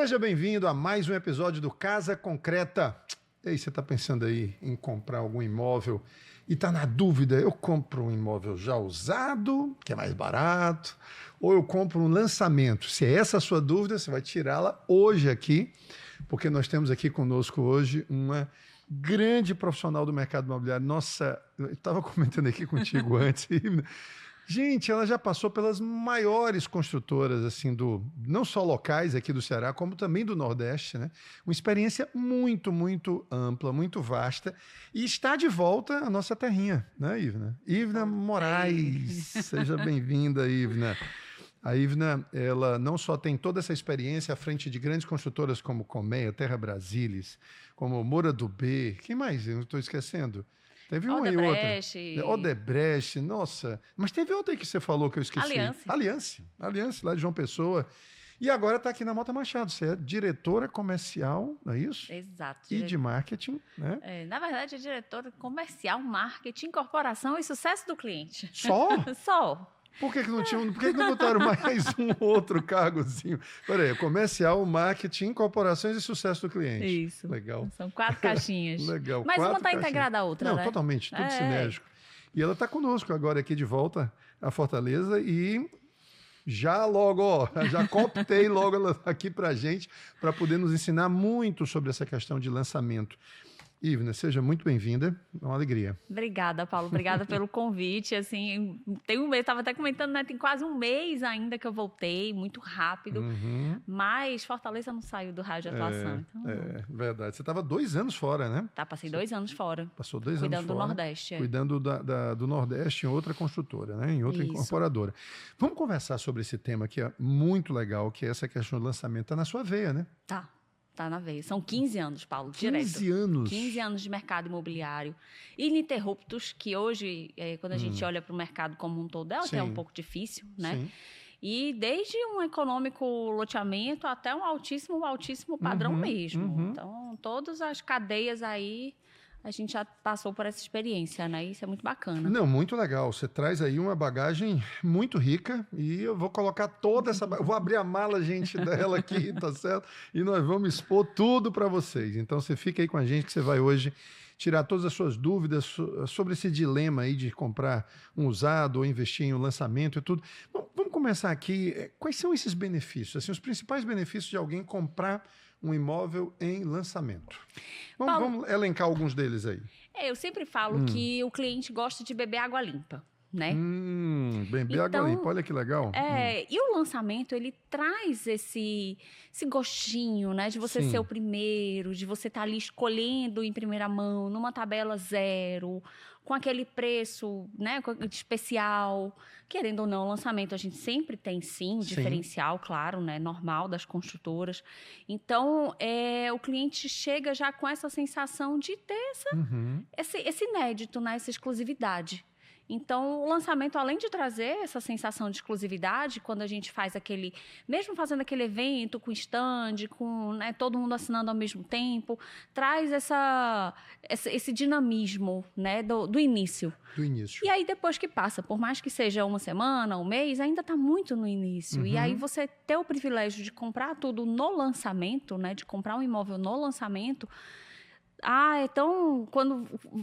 Seja bem-vindo a mais um episódio do Casa Concreta. E aí, você está pensando aí em comprar algum imóvel e está na dúvida, eu compro um imóvel já usado, que é mais barato, ou eu compro um lançamento? Se é essa a sua dúvida, você vai tirá-la hoje aqui, porque nós temos aqui conosco hoje uma grande profissional do mercado imobiliário. Nossa, eu estava comentando aqui contigo antes. Gente, ela já passou pelas maiores construtoras, assim, não só locais aqui do Ceará, como também do Nordeste, né? Uma experiência muito ampla, muito vasta. E está de volta à nossa terrinha, né, Ivna? Ivna Moraes. Seja bem-vinda, Ivna. A Ivna, ela não só tem toda essa experiência à frente de grandes construtoras como Colmeia, Terra Brasilis, como Moura do B, quem mais? Eu não estou esquecendo. Teve uma e outra. Odebrecht, nossa. Mas teve outra aí que você falou que eu esqueci. Aliança, lá de João Pessoa. E agora está aqui na Mota Machado. Você é diretora comercial, não é isso? Exato. E de marketing, né? Na verdade, é diretora comercial, marketing, incorporação e sucesso do cliente. Só? Só. Por que não tinham, por que não botaram mais um outro cargozinho? Peraí, comercial, marketing, incorporações e sucesso do cliente. Isso. Legal. São 4 caixinhas. Legal. Mas uma está integrada à outra, não, né? Totalmente, tudo sinérgico. E ela está conosco agora aqui de volta à Fortaleza e já cooptei logo ela aqui para gente, para poder nos ensinar muito sobre essa questão de lançamento. Ivna, seja muito bem-vinda, é uma alegria. Obrigada, Paulo, obrigada pelo convite, assim, estava até comentando, né, tem quase um mês ainda que eu voltei, muito rápido, mas Fortaleza não saiu do raio de atuação. Então, verdade, você estava 2 anos fora, né? Passei 2 anos fora. Passou 2 anos fora. Cuidando do Nordeste. Cuidando do Nordeste em outra construtora, né? Em outra incorporadora. Vamos conversar sobre esse tema que é muito legal, que é essa questão do lançamento, tá na sua veia, né? Tá na veia. São 15 anos, Paulo, 15 direto. anos? 15 anos de mercado imobiliário. Ininterruptos, que hoje, quando a gente olha para o mercado como um todo, é até um pouco difícil, né? Sim. E desde um econômico loteamento até um altíssimo padrão mesmo. Então, todas as cadeias aí, a gente já passou por essa experiência, né? Isso é muito bacana. Não, muito legal. Você traz aí uma bagagem muito rica e eu vou colocar toda essa... Vou abrir a mala, gente, dela aqui, tá certo? E nós vamos expor tudo para vocês. Então, você fica aí com a gente que você vai hoje tirar todas as suas dúvidas sobre esse dilema aí de comprar um usado ou investir em um lançamento e tudo. Bom, vamos começar aqui. Quais são esses benefícios? Assim, os principais benefícios de alguém comprar um imóvel em lançamento. Vamos elencar alguns deles aí. Eu sempre falo que o cliente gosta de beber água limpa, né? Beber água limpa, olha que legal. E o lançamento, ele traz esse gostinho, né? De você ser o primeiro, de você estar ali escolhendo em primeira mão, numa tabela 0, com aquele preço, né, especial. Querendo ou não, o lançamento a gente sempre tem, sim, diferencial, claro, né, normal das construtoras. Então, o cliente chega já com essa sensação de ter esse inédito, né, essa exclusividade. Então, o lançamento, além de trazer essa sensação de exclusividade, quando a gente faz mesmo fazendo aquele evento com stand, com, né, todo mundo assinando ao mesmo tempo, traz esse dinamismo, né, do início. Do início. E aí, depois que passa, por mais que seja uma semana, um mês, ainda está muito no início. E aí, você ter o privilégio de comprar tudo no lançamento, né, de comprar um imóvel no lançamento... então,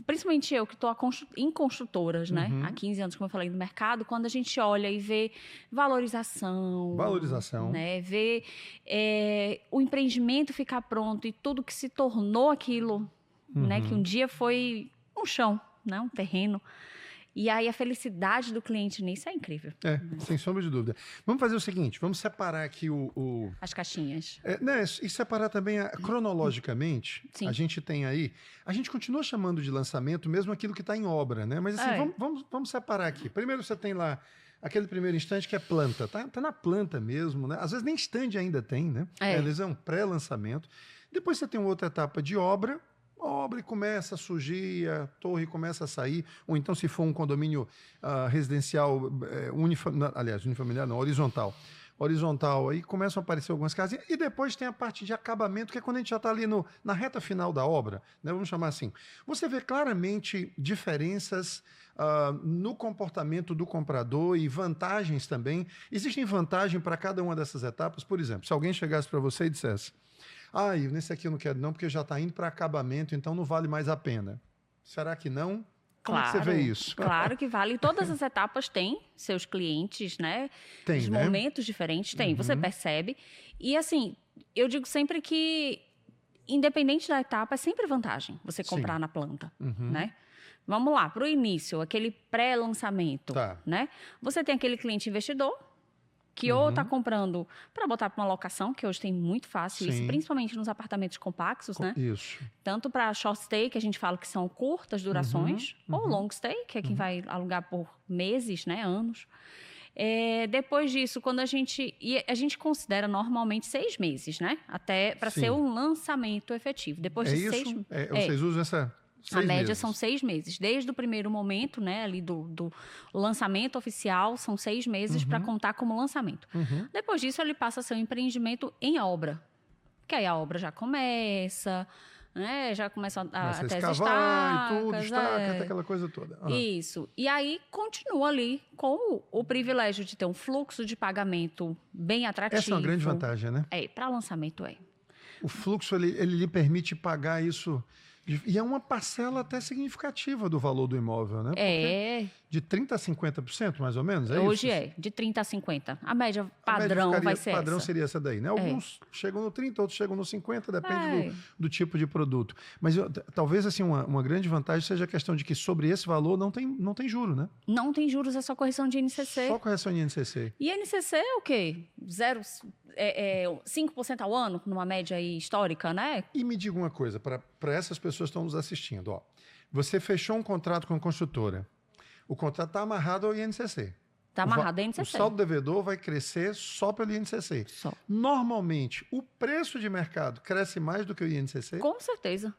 principalmente eu que estou em construtoras, né? Há 15 anos, como eu falei, no mercado, quando a gente olha e vê valorização, né? Vê o empreendimento ficar pronto e tudo que se tornou aquilo, né? Que um dia foi um chão, né? Um terreno. E aí a felicidade do cliente nisso é incrível. Sem sombra de dúvida. Vamos fazer o seguinte, vamos separar aqui as caixinhas. E separar também cronologicamente. Sim. A gente tem aí... A gente continua chamando de lançamento mesmo aquilo que está em obra, né? Mas assim, vamos separar aqui. Primeiro você tem lá aquele primeiro instante que é planta. Tá na planta mesmo, né? Às vezes nem stand ainda tem, né? Eles é um pré-lançamento. Depois você tem uma outra etapa de obra... A obra começa a surgir, a torre começa a sair, ou então se for um condomínio residencial, unifamiliar não, horizontal, aí começam a aparecer algumas casas, e depois tem a parte de acabamento, que é quando a gente já está ali na reta final da obra, né, vamos chamar assim. Você vê claramente diferenças no comportamento do comprador e vantagens também. Existem vantagens para cada uma dessas etapas? Por exemplo, se alguém chegasse para você e dissesse: nesse aqui eu não quero não, porque já está indo para acabamento, então não vale mais a pena. Será que não? Como é que você vê isso? Claro que vale. Todas as etapas têm seus clientes, né? Tem, os momentos diferentes, tem. Você percebe. E assim, eu digo sempre que, independente da etapa, é sempre vantagem você comprar na planta, né? Vamos lá, para o início, aquele pré-lançamento, né? Você tem aquele cliente investidor, que ou está comprando para botar para uma locação, que hoje tem muito fácil isso, principalmente nos apartamentos compactos, né? Isso. Tanto para short stay, que a gente fala que são curtas durações, ou long stay, que é quem vai alugar por meses, né, anos. Depois disso, quando a gente considera normalmente 6 meses, né? Até para ser um lançamento efetivo. Depois de 6 meses. Vocês usam essa... A média são 6 meses. Desde o primeiro momento, né, ali do lançamento oficial, são 6 meses para contar como lançamento. Depois disso, ele passa a ser um empreendimento em obra. Que aí a obra já começa, né, já começa a ter as estacas. E tudo, estaca, até aquela coisa toda. Isso. E aí continua ali com o privilégio de ter um fluxo de pagamento bem atrativo. Essa é uma grande vantagem, né? Para lançamento O fluxo, ele lhe permite pagar isso... E é uma parcela até significativa do valor do imóvel, né? Porque de 30% a 50%, mais ou menos, Hoje isso? De 30% a 50%. A média padrão vai ser essa. Padrão seria essa daí, né? Alguns chegam no 30%, outros chegam no 50%, depende do tipo de produto. Mas talvez, assim, uma grande vantagem seja a questão de que sobre esse valor não tem juro, né? Não tem juros, é só correção de INCC. Só correção de INCC. E INCC é o quê? 5% ao ano, numa média aí histórica, né? E me diga uma coisa, para essas pessoas que estão nos assistindo, ó. Você fechou um contrato com a construtora. O contrato está amarrado ao INCC. Está amarrado ao INCC. O saldo devedor vai crescer só pelo INCC. Só. Normalmente, o preço de mercado cresce mais do que o INCC? Com certeza.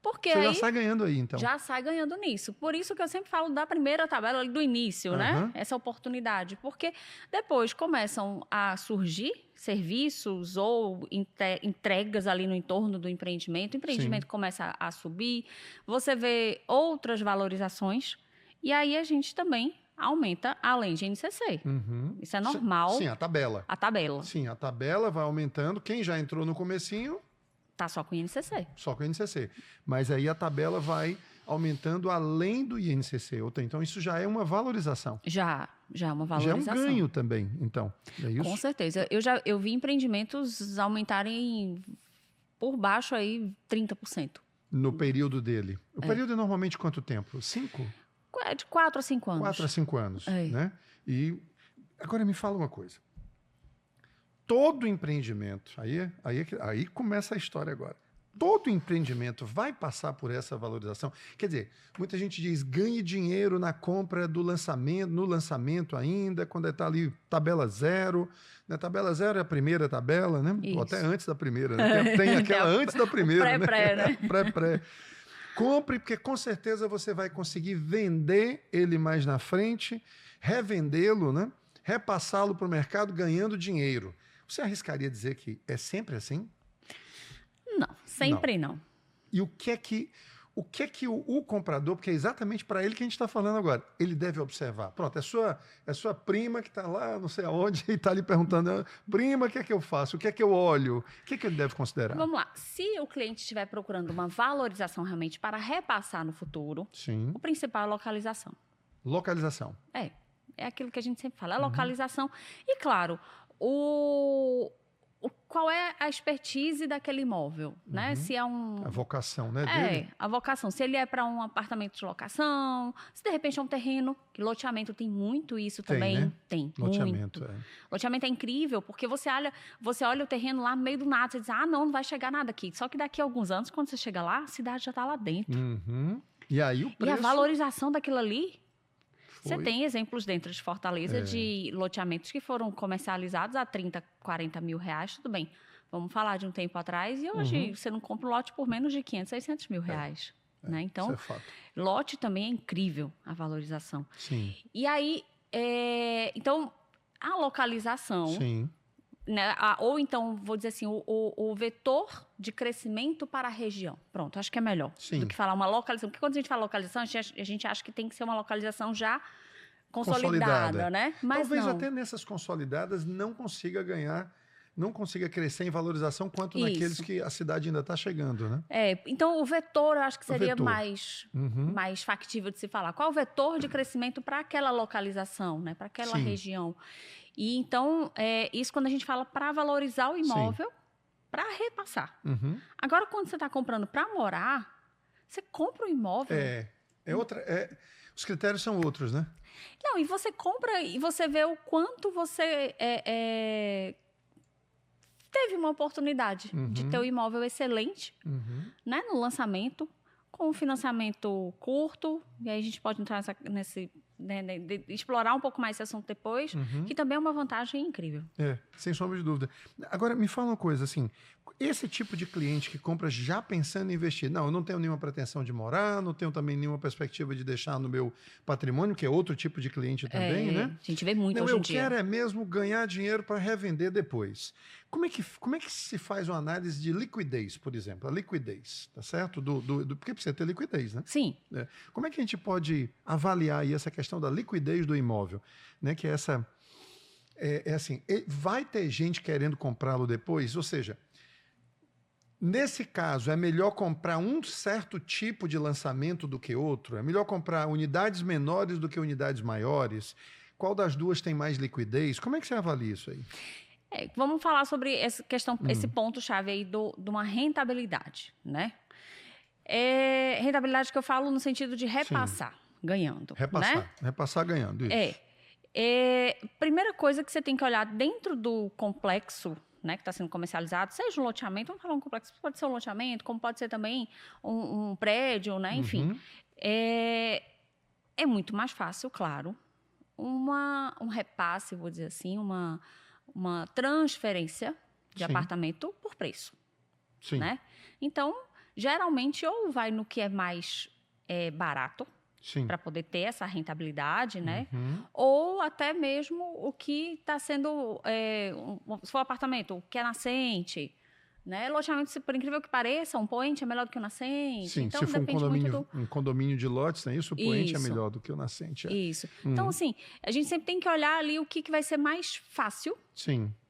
Porque você aí já sai ganhando aí, então. Já sai ganhando nisso. Por isso que eu sempre falo da primeira tabela ali do início, né? Essa oportunidade. Porque depois começam a surgir serviços ou entregas ali no entorno do empreendimento. O empreendimento começa a subir. Você vê outras valorizações. E aí a gente também aumenta além de INCC. Isso é normal. Sim, a tabela. A tabela. Sim, a tabela vai aumentando. Quem já entrou no comecinho... Tá só com o INCC. Só com o INCC. Mas aí a tabela vai aumentando além do INCC. Então, isso já é uma valorização. Já é uma valorização. Já é um ganho também, então. É isso? Com certeza. Eu vi empreendimentos aumentarem por baixo aí 30%. No período dele. O período é normalmente quanto tempo? 5? De 4 a 5 anos. 4 a 5 anos, né? E agora me fala uma coisa. Todo empreendimento, aí começa a história agora. Todo empreendimento vai passar por essa valorização. Quer dizer, muita gente diz, ganhe dinheiro na compra do lançamento, no lançamento ainda, quando está ali tabela 0. Né? Tabela 0 é a primeira tabela, né? Ou até antes da primeira. Né? Tem aquela antes da primeira. Pré-pré, né? Pré-pré. Compre, porque com certeza você vai conseguir vender ele mais na frente, revendê-lo, né? Repassá-lo para o mercado ganhando dinheiro. Você arriscaria dizer que é sempre assim? Não, sempre não. E o que é que o comprador, porque é exatamente para ele que a gente está falando agora, ele deve observar? Pronto, é sua prima que está lá, não sei aonde, e está ali perguntando, prima, o que é que eu faço? O que é que eu olho? O que é que ele deve considerar? Vamos lá. Se o cliente estiver procurando uma valorização realmente para repassar no futuro, o principal é a localização. Localização. É aquilo que a gente sempre fala, a localização. E, claro, qual é a expertise daquele imóvel, né? Se é a vocação, né, dele? A vocação. Se ele é para um apartamento de locação, se de repente é um terreno, que loteamento tem muito isso também. Né? Tem, loteamento, muito. Loteamento é incrível, porque você olha o terreno lá no meio do nada, você diz, não vai chegar nada aqui. Só que daqui a alguns anos, quando você chega lá, a cidade já está lá dentro. E aí o preço... E a valorização daquilo ali... Você tem exemplos dentro de Fortaleza de loteamentos que foram comercializados a 30, 40 mil reais, tudo bem. Vamos falar de um tempo atrás e hoje você não compra um lote por menos de 500, 600 mil reais. Né? Então, isso é fato. Lote também é incrível a valorização. Sim. E aí, então, a localização né? Ou então, vou dizer assim, o vetor de crescimento para a região. Pronto, acho que é melhor do que falar uma localização. Porque quando a gente fala localização, a gente acha que tem que ser uma localização já consolidada, né? Mas talvez não. até nessas consolidadas não consiga crescer em valorização quanto naqueles que a cidade ainda está chegando, né? Então o vetor eu acho que seria mais factível de se falar. Qual é o vetor de crescimento para aquela localização, né? Para aquela região? E então, isso quando a gente fala para valorizar o imóvel, para repassar. Agora, quando você está comprando para morar, você compra o imóvel. Os critérios são outros, né? Não, e você compra e você vê o quanto você teve uma oportunidade de ter um imóvel excelente, né, no lançamento, com um financiamento curto, e aí a gente pode entrar nesse explorar um pouco mais esse assunto depois, que também é uma vantagem incrível. Sem sombra de dúvida. Agora, me fala uma coisa, assim, esse tipo de cliente que compra já pensando em investir, não, eu não tenho nenhuma pretensão de morar, não tenho também nenhuma perspectiva de deixar no meu patrimônio, que é outro tipo de cliente também, né? A gente vê muito hoje em dia. Eu quero mesmo ganhar dinheiro para revender depois. Como é que se faz uma análise de liquidez, por exemplo? A liquidez, tá certo? Porque precisa ter liquidez, né? Sim. Como é que a gente pode avaliar aí essa questão da liquidez do imóvel? Né? Que essa... assim, vai ter gente querendo comprá-lo depois? Ou seja, nesse caso, é melhor comprar um certo tipo de lançamento do que outro? É melhor comprar unidades menores do que unidades maiores? Qual das duas tem mais liquidez? Como é que você avalia isso aí? Vamos falar sobre essa questão, esse ponto-chave aí de uma rentabilidade, né? Rentabilidade que eu falo no sentido de repassar, ganhando. Repassar ganhando, isso. Primeira coisa que você tem que olhar dentro do complexo, né, que está sendo comercializado, seja um loteamento, vamos falar um complexo, pode ser um loteamento, como pode ser também um prédio, né, enfim. É muito mais fácil, claro, um repasse, vou dizer assim, uma transferência de apartamento por preço. Né? Então, geralmente, ou vai no que é mais barato, para poder ter essa rentabilidade, né? Ou até mesmo o que está sendo, se for apartamento, o que é nascente, né? Loteamento, por incrível que pareça, um poente é melhor do que o nascente. Sim, então, se for um condomínio de lotes, né? Isso, o poente é melhor do que o nascente. Isso. Então, assim, a gente sempre tem que olhar ali o que vai ser mais fácil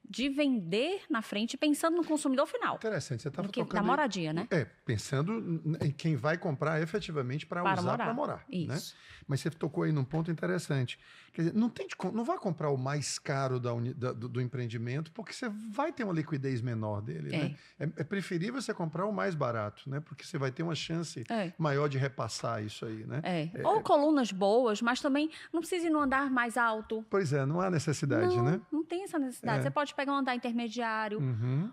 de vender na frente, pensando no consumidor final. Interessante, você estava tocando... Da moradia, né? Pensando em quem vai comprar efetivamente para usar para morar. Isso. Né? Mas você tocou aí num ponto interessante. Quer dizer, não vai comprar o mais caro do empreendimento, porque você vai ter uma liquidez menor dele. Né? É preferível você comprar o mais barato, né? Porque você vai ter uma chance maior de repassar isso aí. Né? Ou colunas boas, mas também não precisa ir no andar mais alto. Pois é, não há necessidade, né? Não tem essa necessidade. Você pode pegar um andar intermediário,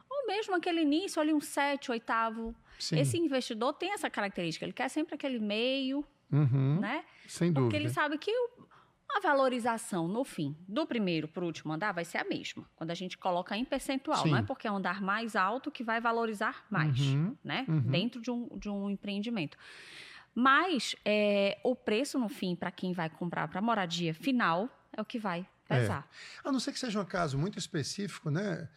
ou mesmo aquele início ali, um 7º, 8º. Esse investidor tem essa característica, ele quer sempre aquele meio, né? Sem dúvida. Porque ele sabe que a valorização, no fim, do primeiro para o último andar vai ser a mesma, quando a gente coloca em percentual. Não é porque é um andar mais alto que vai valorizar mais, né? Dentro de um empreendimento. Mas o preço, no fim, para quem vai comprar para moradia final, é o que vai pesar. A não ser que seja um caso muito específico, né,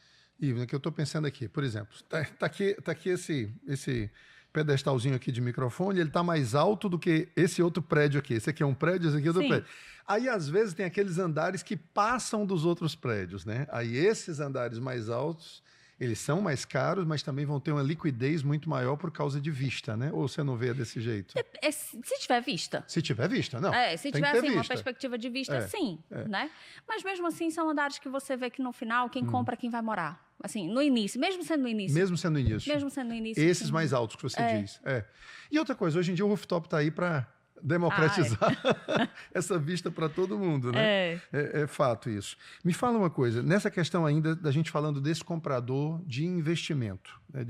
Ivna, que eu estou pensando aqui. Por exemplo, tá aqui esse pedestalzinho aqui de microfone, ele está mais alto do que esse outro prédio aqui. Esse aqui é um prédio, esse aqui é outro prédio. Aí, às vezes, tem aqueles andares que passam dos outros prédios, né? Aí, esses andares mais altos, eles são mais caros, mas também vão ter uma liquidez muito maior por causa de vista, né? Ou você não vê desse jeito? Se tiver vista. Se tiver vista, não. Se tiver, assim, uma perspectiva de vista, sim. Né? Mas, mesmo assim, são andares que você vê que, no final, quem compra, quem vai morar. Assim, no início, mesmo sendo no início. Mesmo sendo no início. Esses mais altos que você diz. E outra coisa, hoje em dia o rooftop está aí para democratizar essa vista para todo mundo, né? É fato isso. Me fala uma coisa, nessa questão ainda da gente falando desse comprador de investimento, né?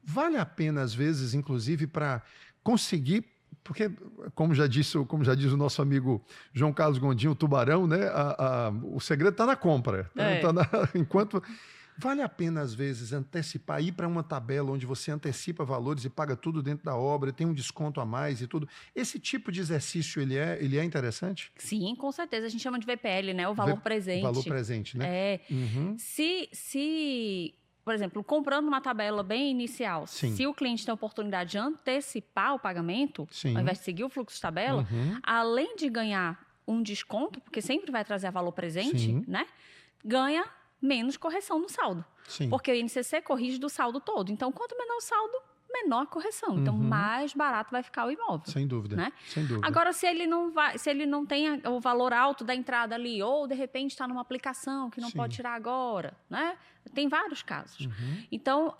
Vale a pena, às vezes, inclusive, para conseguir... Porque, como já diz o nosso amigo João Carlos Gondim, o tubarão, né? O segredo está na compra. Enquanto Vale a pena, às vezes, antecipar, ir para uma tabela onde você antecipa valores e paga tudo dentro da obra, tem um desconto a mais e tudo. Esse tipo de exercício, ele é interessante? Sim, com certeza. A gente chama de VPL, né? O valor presente. Valor presente, né? É. Uhum. Por exemplo, comprando uma tabela bem inicial, Sim. se o cliente tem a oportunidade de antecipar o pagamento, Sim. ao invés de seguir o fluxo de tabela, além de ganhar um desconto, porque sempre vai trazer valor presente, Sim. né? Ganha menos correção no saldo. Sim. Porque o INCC corrige do saldo todo. Então, quanto menor o saldo, menor a correção. Então, mais barato vai ficar o imóvel. Sem dúvida. Né? Sem dúvida. Agora, se ele não tem o valor alto da entrada ali, ou de repente está numa aplicação que não Sim. pode tirar agora, né? Tem vários casos. Então,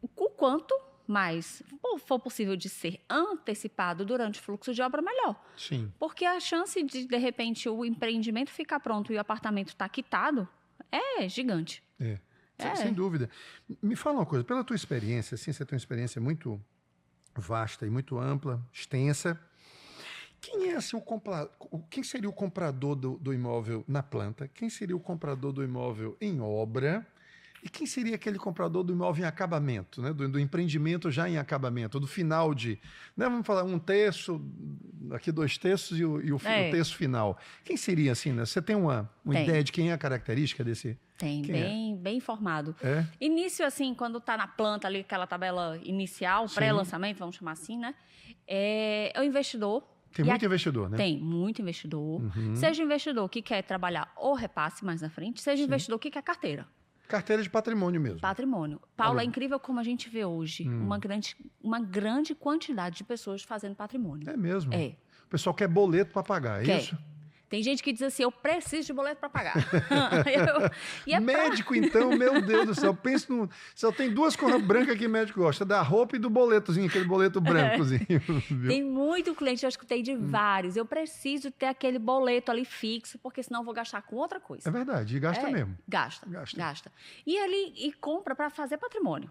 o quanto mais for possível de ser antecipado durante o fluxo de obra, melhor. Sim. Porque a chance de repente, o empreendimento ficar pronto e o apartamento estar quitado é gigante. Sem dúvida. Me fala uma coisa, pela tua experiência, assim, você tem uma experiência muito vasta e muito ampla, extensa. Quem seria o comprador do imóvel na planta? Quem seria o comprador do imóvel em obra? E quem seria aquele comprador do imóvel em acabamento, né? Do empreendimento já em acabamento, do final né? Vamos falar 1/3, aqui 2/3 e o terço final. Quem seria assim, né? Você tem uma ideia de quem é a característica desse? Tem, bem informado. É? Início, assim, quando está na planta ali, aquela tabela inicial, pré-lançamento, vamos chamar assim, né? É o investidor. Tem muito investidor, né? Tem muito investidor. Seja investidor que quer trabalhar o repasse mais na frente, seja investidor que quer carteira. Carteira de patrimônio mesmo. Patrimônio. Paulo, é incrível como a gente vê hoje uma grande quantidade de pessoas fazendo patrimônio. É mesmo? É. O pessoal quer boleto para pagar, é isso? Tem gente que diz assim, eu preciso de boleto para pagar. Médico, então, meu Deus do céu. Penso no... Só tem duas cores brancas que médico gosta, da roupa e do boletozinho, aquele boleto brancozinho. Tem muito cliente, eu escutei de vários. Eu preciso ter aquele boleto ali fixo, porque senão eu vou gastar com outra coisa. É verdade, e gasta mesmo. Gasta. E ele compra para fazer patrimônio.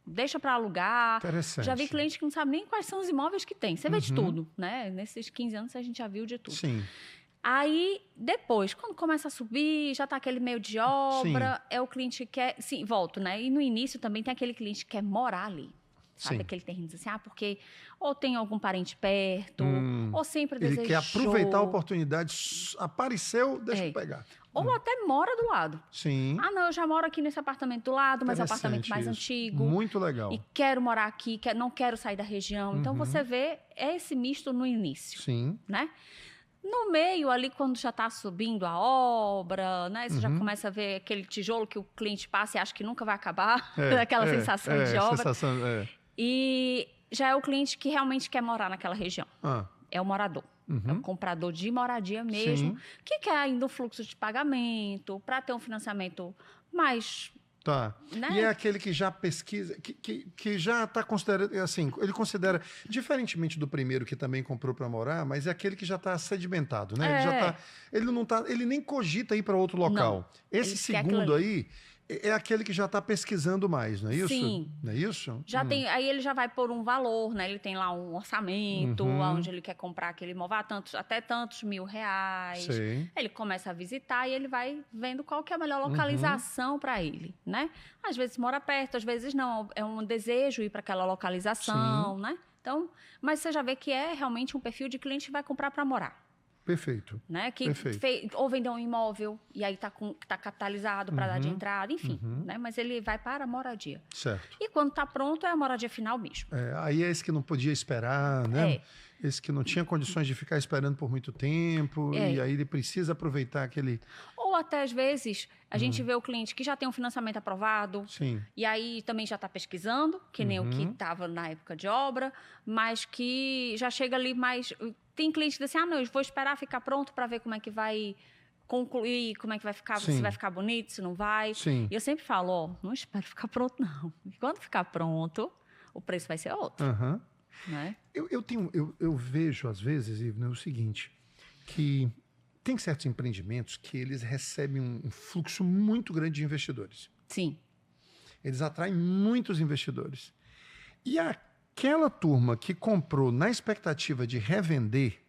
Deixa para alugar. Interessante. Já vi cliente que não sabe nem quais são os imóveis que tem. Você vê de tudo, né? Nesses 15 anos a gente já viu de tudo. Sim. Aí, depois, quando começa a subir, já está aquele meio de obra, é o cliente que quer... Sim, volto, né? E no início também tem aquele cliente que quer morar ali. Sabe? Aquele terreno diz assim, porque ou tem algum parente perto, ou sempre desejou... Ele quer aproveitar a oportunidade, apareceu, deixa eu pegar. Ou até mora do lado. Sim. Ah, não, eu já moro aqui nesse apartamento do lado, mas é um apartamento mais antigo. Muito legal. E quero morar aqui, não quero sair da região. Então, você vê esse misto no início. Sim. Né? No meio, ali, quando já está subindo a obra, né? Você já começa a ver aquele tijolo que o cliente passa e acha que nunca vai acabar. Aquela sensação de obra. E já é o cliente que realmente quer morar naquela região. É o morador. É um comprador de moradia mesmo, que quer ainda um fluxo de pagamento, para ter um financiamento mais... Tá. Né? E é aquele que já pesquisa, que já está considerando, assim, ele considera, diferentemente do primeiro que também comprou para morar, mas é aquele que já está sedimentado, né? Ele nem cogita ir para outro local. Não. Esse segundo aí é aquele que já está pesquisando mais, não é isso? Sim. Não é isso? Já tem, aí ele já vai por um valor, né? Ele tem lá um orçamento, onde ele quer comprar aquele imóvel até tantos R$1.000. Sim. Ele começa a visitar e ele vai vendo qual que é a melhor localização para ele, né? Às vezes mora perto, às vezes não. É um desejo ir para aquela localização, né? Então, mas você já vê que é realmente um perfil de cliente que vai comprar para morar. Perfeito. Né? Que Perfeito. ou vendeu um imóvel e aí tá capitalizado para dar de entrada, enfim. Né? Mas ele vai para a moradia. Certo. E quando está pronto, é a moradia final mesmo. Aí é esse que não podia esperar, né? Esse que não tinha condições de ficar esperando por muito tempo, e aí ele precisa aproveitar aquele... Ou até, às vezes, a gente vê o cliente que já tem um financiamento aprovado, Sim. e aí também já está pesquisando, que nem o que estava na época de obra, mas que já chega ali mais... Tem cliente que diz assim, não, eu vou esperar ficar pronto para ver como é que vai concluir, como é que vai ficar, se vai ficar bonito, se não vai. Sim. E eu sempre falo, não espero ficar pronto, não. E quando ficar pronto, o preço vai ser outro. Né? Eu vejo, às vezes, Ivna, o seguinte, que tem certos empreendimentos que eles recebem um fluxo muito grande de investidores. Sim. Eles atraem muitos investidores. E aquela turma que comprou na expectativa de revender,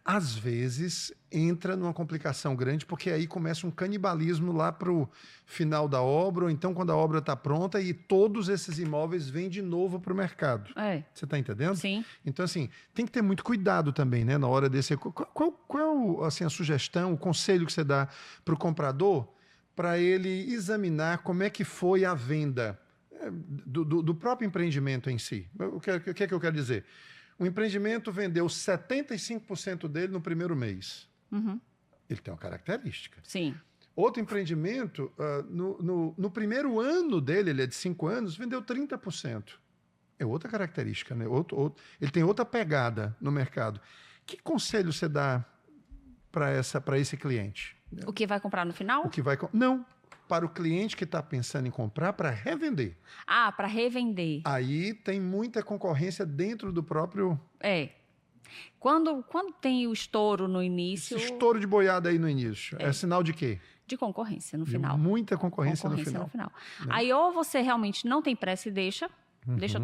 às vezes entra numa complicação grande, porque aí começa um canibalismo lá para o final da obra, ou então quando a obra está pronta e todos esses imóveis vêm de novo para o mercado. Você está entendendo? Sim. Então, assim, tem que ter muito cuidado também, né, na hora desse... Qual é assim, a sugestão, o conselho que você dá para o comprador para ele examinar como é que foi a venda do próprio empreendimento em si? O que é que eu quero dizer? O empreendimento vendeu 75% dele no primeiro mês. Uhum. Ele tem uma característica. Sim. Outro empreendimento, no primeiro ano dele, ele é de 5 anos, vendeu 30%. É outra característica, né? Ele tem outra pegada no mercado. Que conselho você dá para esse cliente? O que vai comprar no final? Não, para o cliente que está pensando em comprar para revender. Ah, para revender. Aí tem muita concorrência dentro do próprio... Quando tem o estouro no início... Esse estouro de boiada aí no início, é sinal de quê? De concorrência no final. Muita concorrência no final. Né? Aí ou você realmente não tem pressa e deixa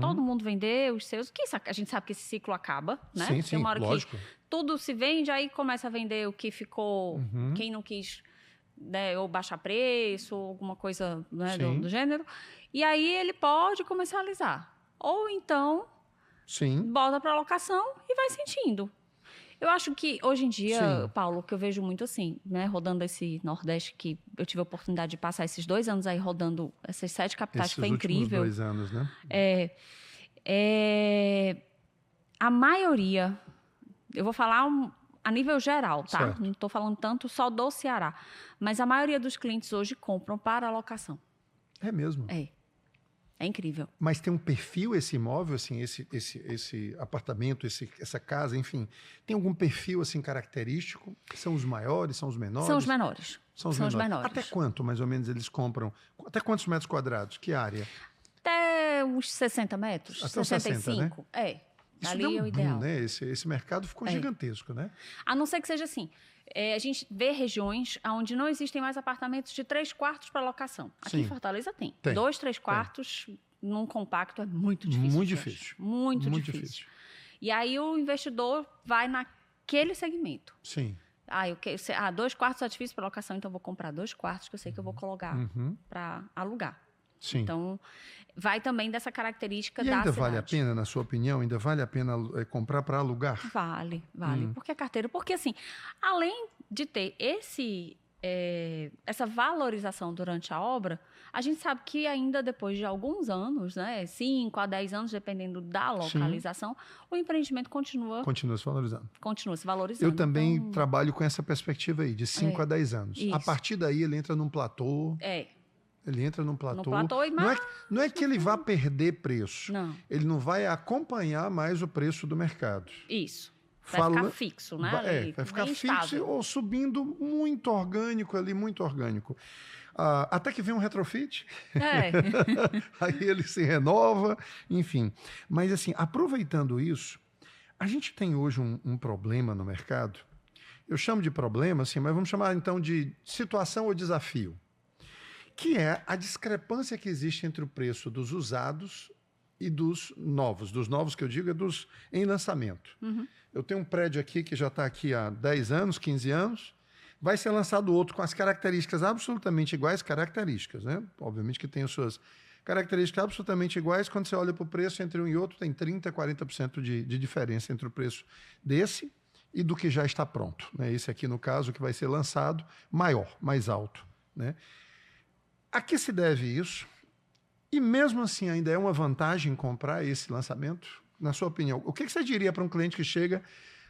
todo mundo vender os seus... A gente sabe que esse ciclo acaba, né? Sim, sim, lógico. Que tudo se vende, aí começa a vender o que ficou... Quem não quis... Né, ou baixar preço, ou alguma coisa, né, do gênero. E aí ele pode comercializar. Ou então, bota para locação e vai sentindo. Eu acho que hoje em dia, Paulo, que eu vejo muito assim, né, rodando esse Nordeste, que eu tive a oportunidade de passar esses 2 anos aí rodando essas 7 capitais, que foi incrível. Esses últimos 2 anos, né? A maioria, eu vou falar a nível geral, tá? Certo. Não estou falando tanto só do Ceará. Mas a maioria dos clientes hoje compram para alocação. É mesmo? É incrível. Mas tem um perfil esse imóvel, assim, esse apartamento, essa casa, enfim, tem algum perfil assim característico? São os maiores, são os menores? São os menores. São os menores. Até quanto, mais ou menos, eles compram? Até quantos metros quadrados? Que área? Até uns 60 metros. Até 65. 60, né? Isso ali deu é o boom, ideal. Né? Esse mercado ficou gigantesco, né? A não ser que seja assim. A gente vê regiões onde não existem mais apartamentos de 3 quartos para locação. Aqui em Fortaleza tem. 2, 3 quartos num compacto é muito difícil. Muito difícil. Muito difícil. E aí o investidor vai naquele segmento. Sim. 2 quartos é difícil para locação, então eu vou comprar 2 quartos que eu sei que eu vou colocar para alugar. Sim. Então, vai também dessa característica da cidade. E ainda cidade. vale a pena, na sua opinião, ainda vale a pena comprar para alugar? Vale. Porque a carteira... Porque, assim, além de ter essa valorização durante a obra, a gente sabe que ainda depois de alguns anos, né, 5 a 10 anos, dependendo da localização, o empreendimento continua se valorizando. Continua se valorizando. Eu também trabalho com essa perspectiva aí, de 5 a 10 anos. Isso. A partir daí, ele entra num platô. Ele entra num platô. Não é que ele vá perder preço. Não. Ele não vai acompanhar mais o preço do mercado. Isso. Vai ficar fixo, né? Vai ficar fixo ou subindo muito orgânico ali, muito orgânico. Até que vem um retrofit. Aí ele se renova, enfim. Mas, assim, aproveitando isso, a gente tem hoje um problema no mercado. Eu chamo de problema, assim, mas vamos chamar, então, de situação ou desafio. Que é a discrepância que existe entre o preço dos usados e dos novos. Dos novos que eu digo é dos em lançamento. Eu tenho um prédio aqui que já está aqui há 10 anos, 15 anos. Vai ser lançado outro com as características absolutamente iguais, né? Obviamente que tem as suas características absolutamente iguais. Quando você olha para o preço entre um e outro, tem 30%, 40% de diferença entre o preço desse e do que já está pronto, né? Esse aqui, no caso, que vai ser lançado, maior, mais alto, né? A que se deve isso? E mesmo assim ainda é uma vantagem comprar esse lançamento? Na sua opinião, o que você diria para um cliente que chega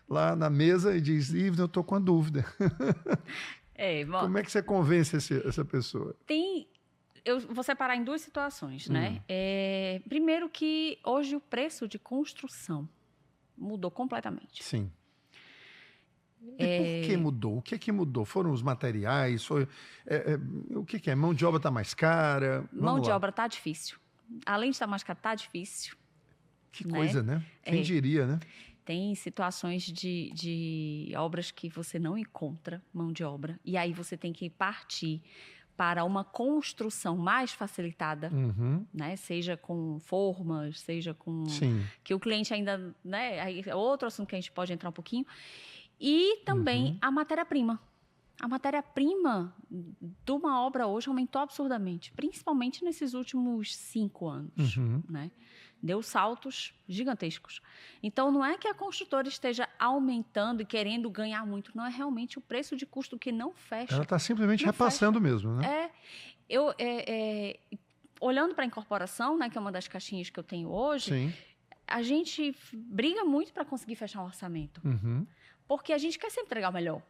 lá na mesa e diz, Ivna, eu estou com a dúvida? Como é que você convence essa pessoa? Eu vou separar em 2 situações, né? Primeiro que hoje o preço de construção mudou completamente. Sim. E por que mudou? O que mudou? Foram os materiais? O que é? Mão de obra está mais cara? Mão de obra está difícil. Além de estar mais cara, está difícil. Que coisa, né? Quem diria, né? Tem situações de obras que você não encontra mão de obra. E aí você tem que partir para uma construção mais facilitada, né? Seja com formas, seja com... Sim. Que o cliente ainda... né? Aí é outro assunto que a gente pode entrar um pouquinho. E também a matéria-prima. A matéria-prima de uma obra hoje aumentou absurdamente, principalmente nesses últimos 5 anos, né? Deu saltos gigantescos. Então, não é que a construtora esteja aumentando e querendo ganhar muito, não é realmente o preço de custo que não fecha. Ela está simplesmente repassando mesmo, né? Olhando para a incorporação, né, que é uma das caixinhas que eu tenho hoje, Sim. a gente briga muito para conseguir fechar um orçamento. Porque a gente quer sempre entregar o melhor,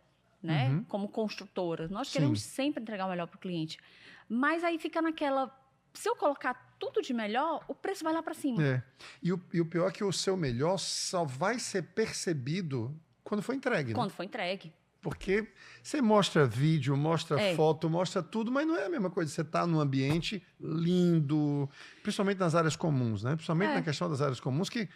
né? Como construtora. Nós queremos sempre entregar o melhor para o cliente. Mas aí fica naquela... Se eu colocar tudo de melhor, o preço vai lá para cima. E o pior é que o seu melhor só vai ser percebido quando for entregue. Quando for entregue. Porque você mostra vídeo, mostra foto, mostra tudo, mas não é a mesma coisa. Você está num ambiente lindo, principalmente nas áreas comuns, né? Principalmente na questão das áreas comuns, que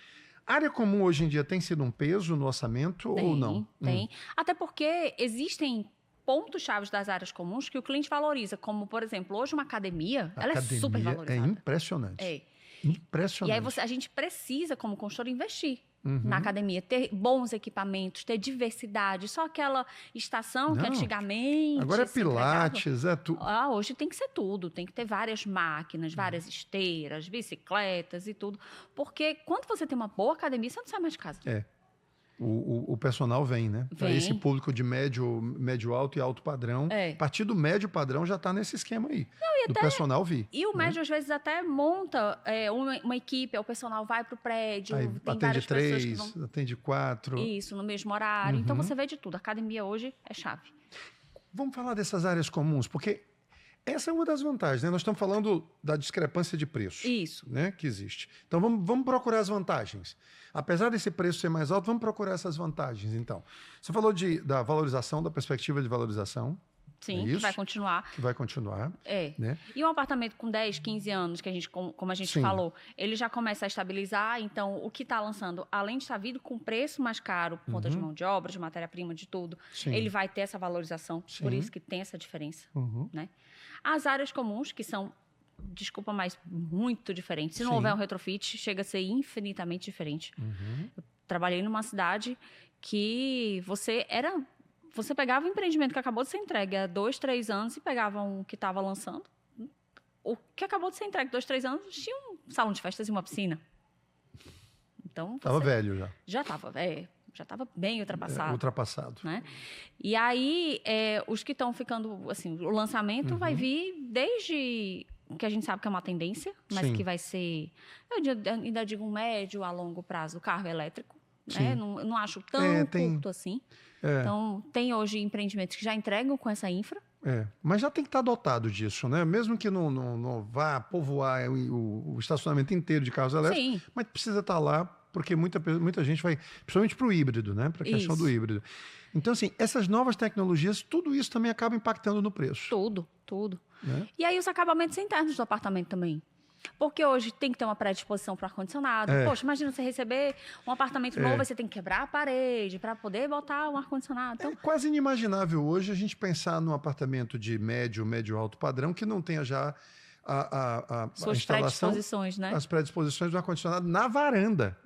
área comum hoje em dia tem sido um peso no orçamento ou não? Tem. Até porque existem pontos-chave das áreas comuns que o cliente valoriza, como, por exemplo, hoje uma academia, ela é super valorizada. É impressionante. Impressionante. E aí a gente precisa, como consultor, investir na academia, ter bons equipamentos, ter diversidade. Só aquela estação que antigamente... Agora é pilates, é tudo. Hoje tem que ser tudo. Tem que ter várias máquinas, várias esteiras, bicicletas e tudo. Porque quando você tem uma boa academia, você não sai mais de casa. O personal vem, né? Para esse público de médio alto e alto padrão. A partir do médio padrão já está nesse esquema aí. Do personal vir. E o médio, às vezes, até monta uma equipe, o personal vai para o prédio, aí, tem atende várias 3, pessoas que vão... atende 4. Isso, no mesmo horário. Então, você vê de tudo. A academia hoje é chave. Vamos falar dessas áreas comuns, porque essa é uma das vantagens, né? Nós estamos falando da discrepância de preço. Isso. Né, que existe. Então, vamos procurar as vantagens. Apesar desse preço ser mais alto, vamos procurar essas vantagens, então. Você falou da valorização, da perspectiva de valorização. Sim, que vai continuar. Que vai continuar. Né? E um apartamento com 10, 15 anos, que a gente, como a gente falou, ele já começa a estabilizar. Então, o que está lançando, além de estar vindo com preço mais caro, por conta de mão de obra, de matéria-prima, de tudo, ele vai ter essa valorização. Por isso que tem essa diferença. Né? As áreas comuns, que são, desculpa, mas muito diferentes. Se não houver um retrofit, chega a ser infinitamente diferente. Eu trabalhei numa cidade que você pegava um empreendimento que acabou de ser entregue há 2, 3 anos e pegava um que estava lançando. O que acabou de ser entregue 2, 3 anos tinha um salão de festas e uma piscina. Então, estava velho já. Já estava bem ultrapassado. Ultrapassado. Né? E aí, os que estão ficando, assim, o lançamento vai vir desde que a gente sabe que é uma tendência, mas que vai ser, eu ainda digo, um médio a longo prazo, carro elétrico. Né? Não acho tão curto assim. Então, tem hoje empreendimentos que já entregam com essa infra. Mas já tem que estar dotado disso, né? Mesmo que não vá povoar o estacionamento inteiro de carros elétricos, mas precisa estar lá, porque muita gente vai, principalmente para o híbrido, né? Para a questão do híbrido. Então, assim, essas novas tecnologias, tudo isso também acaba impactando no preço. Tudo. Né? E aí os acabamentos internos do apartamento também. Porque hoje tem que ter uma predisposição para o ar-condicionado. Poxa, imagina você receber um apartamento novo, aí você tem que quebrar a parede para poder botar um ar-condicionado. Então... É quase inimaginável hoje a gente pensar num apartamento de médio alto padrão que não tenha já a instalação, predisposições, né? As predisposições do ar-condicionado na varanda.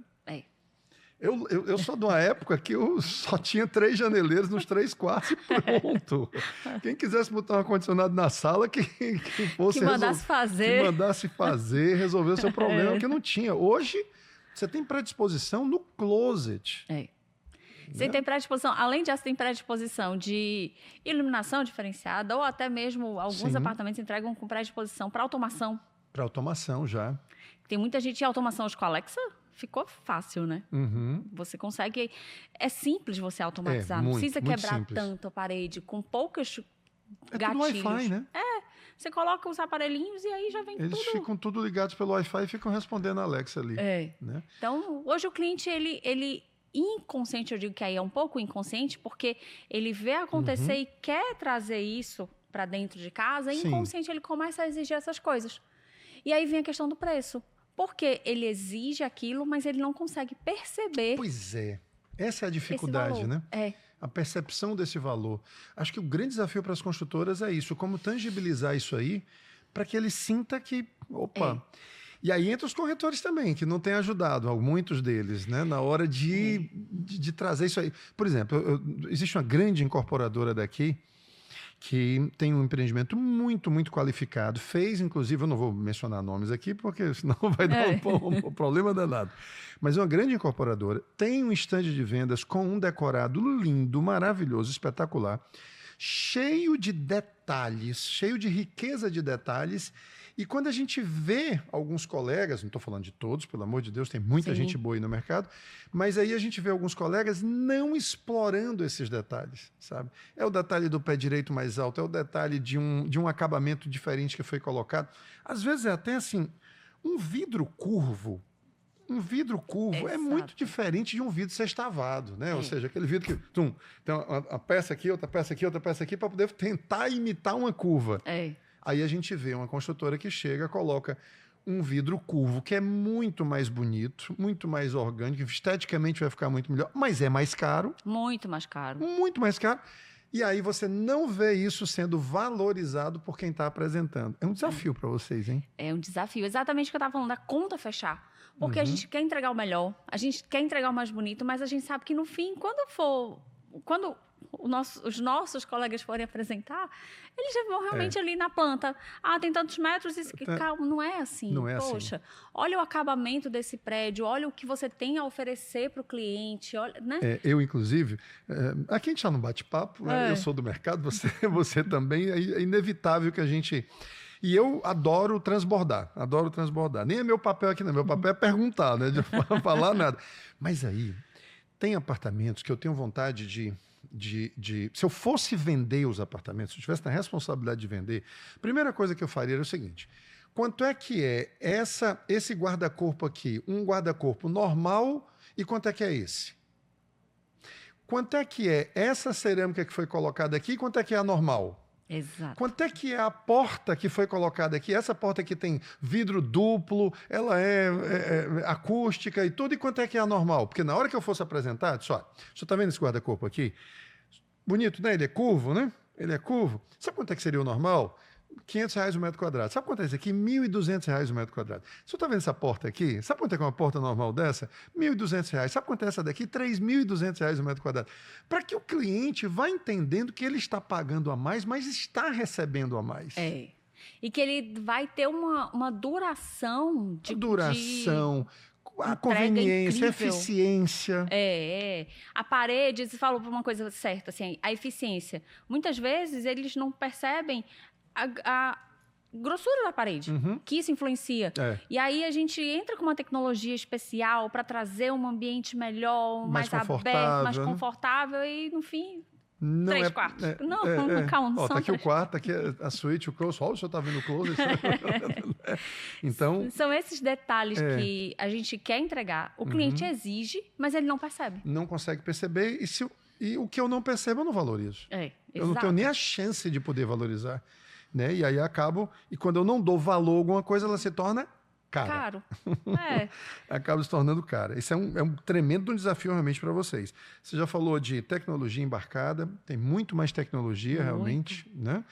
Eu sou de uma época que eu só tinha 3 janeleiros nos 3 quartos e pronto. Quem quisesse botar um ar-condicionado na sala, que fosse... Que mandasse fazer. Que mandasse fazer, resolver o seu problema, que não tinha. Hoje, você tem predisposição no closet. Você tem predisposição, além disso, tem predisposição de iluminação diferenciada, ou até mesmo alguns apartamentos entregam com predisposição para automação. Para automação, já. Tem muita gente em automação hoje com a Alexa. Ficou fácil, né? Você consegue... É simples você automatizar. Não precisa quebrar tanto a parede. Com poucas gatilhos. Tudo Wi-Fi, né? Você coloca os aparelhinhos e aí já vem Eles ficam tudo ligados pelo Wi-Fi e ficam respondendo a Alexa ali. Né? Então, hoje o cliente, ele inconsciente, eu digo que aí é um pouco inconsciente, porque ele vê acontecer e quer trazer isso para dentro de casa, e inconsciente ele começa a exigir essas coisas. E aí vem a questão do preço. Porque ele exige aquilo, mas ele não consegue perceber. Pois é. Essa é a dificuldade, né? A percepção desse valor. Acho que o grande desafio para as construtoras é isso. Como tangibilizar isso aí para que ele sinta que... Opa! E aí entra os corretores também, que não têm ajudado, muitos deles, né, na hora de trazer isso aí. Por exemplo, existe uma grande incorporadora daqui que tem um empreendimento muito, muito qualificado. Fez, inclusive, eu não vou mencionar nomes aqui, porque senão vai dar um problema danado. Mas é uma grande incorporadora, tem um estande de vendas com um decorado lindo, maravilhoso, espetacular, cheio de detalhes, cheio de riqueza de detalhes. E quando a gente vê alguns colegas, não estou falando de todos, pelo amor de Deus, tem muita gente boa aí no mercado, mas aí a gente vê alguns colegas não explorando esses detalhes, sabe? É o detalhe do pé direito mais alto, é o detalhe de um acabamento diferente que foi colocado. Às vezes é até assim, um vidro curvo. Um vidro curvo é muito diferente de um vidro sextavado, né? Ou seja, aquele vidro que tem uma peça aqui, outra peça aqui, outra peça aqui, para poder tentar imitar uma curva. Aí a gente vê uma construtora que chega, coloca um vidro curvo, que é muito mais bonito, muito mais orgânico, esteticamente vai ficar muito melhor, mas é mais caro. Muito mais caro. Muito mais caro. E aí você não vê isso sendo valorizado por quem está apresentando. É um desafio para vocês, hein? É um desafio. Exatamente o que eu estava falando, da conta fechar. Porque a gente quer entregar o melhor, a gente quer entregar o mais bonito, mas a gente sabe que no fim, quando os nossos colegas forem apresentar, eles já vão realmente ali na planta. Tem tantos metros, calma, não é assim. Não é Poxa, assim. Olha o acabamento desse prédio, olha o que você tem a oferecer para o cliente, olha, né? Eu, inclusive, aqui a gente está no bate-papo, né? Eu sou do mercado, você também, é inevitável que a gente... E eu adoro transbordar. Nem é meu papel aqui, não. Meu papel é perguntar, né? De falar nada. Mas aí, tem apartamentos que eu tenho vontade se eu fosse vender os apartamentos, se eu tivesse na responsabilidade de vender, a primeira coisa que eu faria era o seguinte: quanto é que é esse guarda-corpo aqui? Um guarda-corpo normal, e quanto é que é esse? Quanto é que é essa cerâmica que foi colocada aqui, e quanto é que é a normal? Exato. Quanto é que é a porta que foi colocada aqui? Essa porta aqui tem vidro duplo, ela é acústica e tudo, e quanto é que é a normal? Porque na hora que eu fosse apresentar, eu disse, olha, o senhor está vendo esse guarda-corpo aqui? Bonito, né? Ele é curvo, né? Ele é curvo. Sabe quanto é que seria o normal? R$500 o metro quadrado. Sabe quanto é isso aqui? R$1.200 o metro quadrado. Se você está vendo essa porta aqui, sabe quanto é que é uma porta normal dessa? R$1.200. Sabe quanto é essa daqui? R$3.200 o metro quadrado. Para que o cliente vá entendendo que ele está pagando a mais, mas está recebendo a mais. E que ele vai ter uma duração a conveniência, a eficiência. A parede, você falou uma coisa certa, assim, a eficiência. Muitas vezes eles não percebem a grossura da parede, que isso influencia. E aí a gente entra com uma tecnologia especial para trazer um ambiente melhor, mais aberto, mais confortável e, no fim... Não 3 quartos. Calma, não são tá aqui 3. O quarto, tá aqui a suíte, o close. Olha, o senhor tá vendo o close. Então... São esses detalhes que a gente quer entregar. O cliente exige, mas ele não percebe. Não consegue perceber. E o que eu não percebo, eu não valorizo. Eu não tenho nem a chance de poder valorizar. Né? E aí acabo... E quando eu não dou valor a alguma coisa, ela se torna... caro. Acaba se tornando cara. Isso é um tremendo desafio realmente para vocês. Você já falou de tecnologia embarcada, tem muito mais tecnologia realmente, né?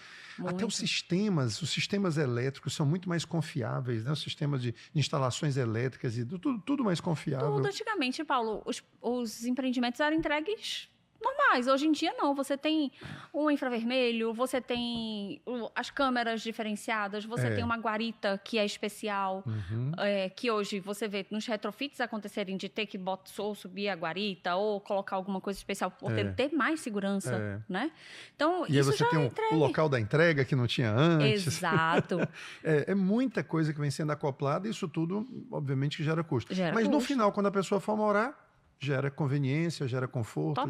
Até os sistemas elétricos são muito mais confiáveis, né? Os sistemas de instalações elétricas e tudo mais confiável. Tudo antigamente, Paulo, os empreendimentos eram entregues normais. Hoje em dia, não. Você tem um infravermelho, você tem as câmeras diferenciadas, você tem uma guarita que é especial, que hoje você vê nos retrofits acontecerem de ter que subir a guarita ou colocar alguma coisa especial por ter mais segurança, né? Então, e isso aí você já tem o local da entrega que não tinha antes. Exato. É muita coisa que vem sendo acoplada e isso tudo, obviamente, gera custo. Mas no final, quando a pessoa for morar, gera conveniência, gera conforto,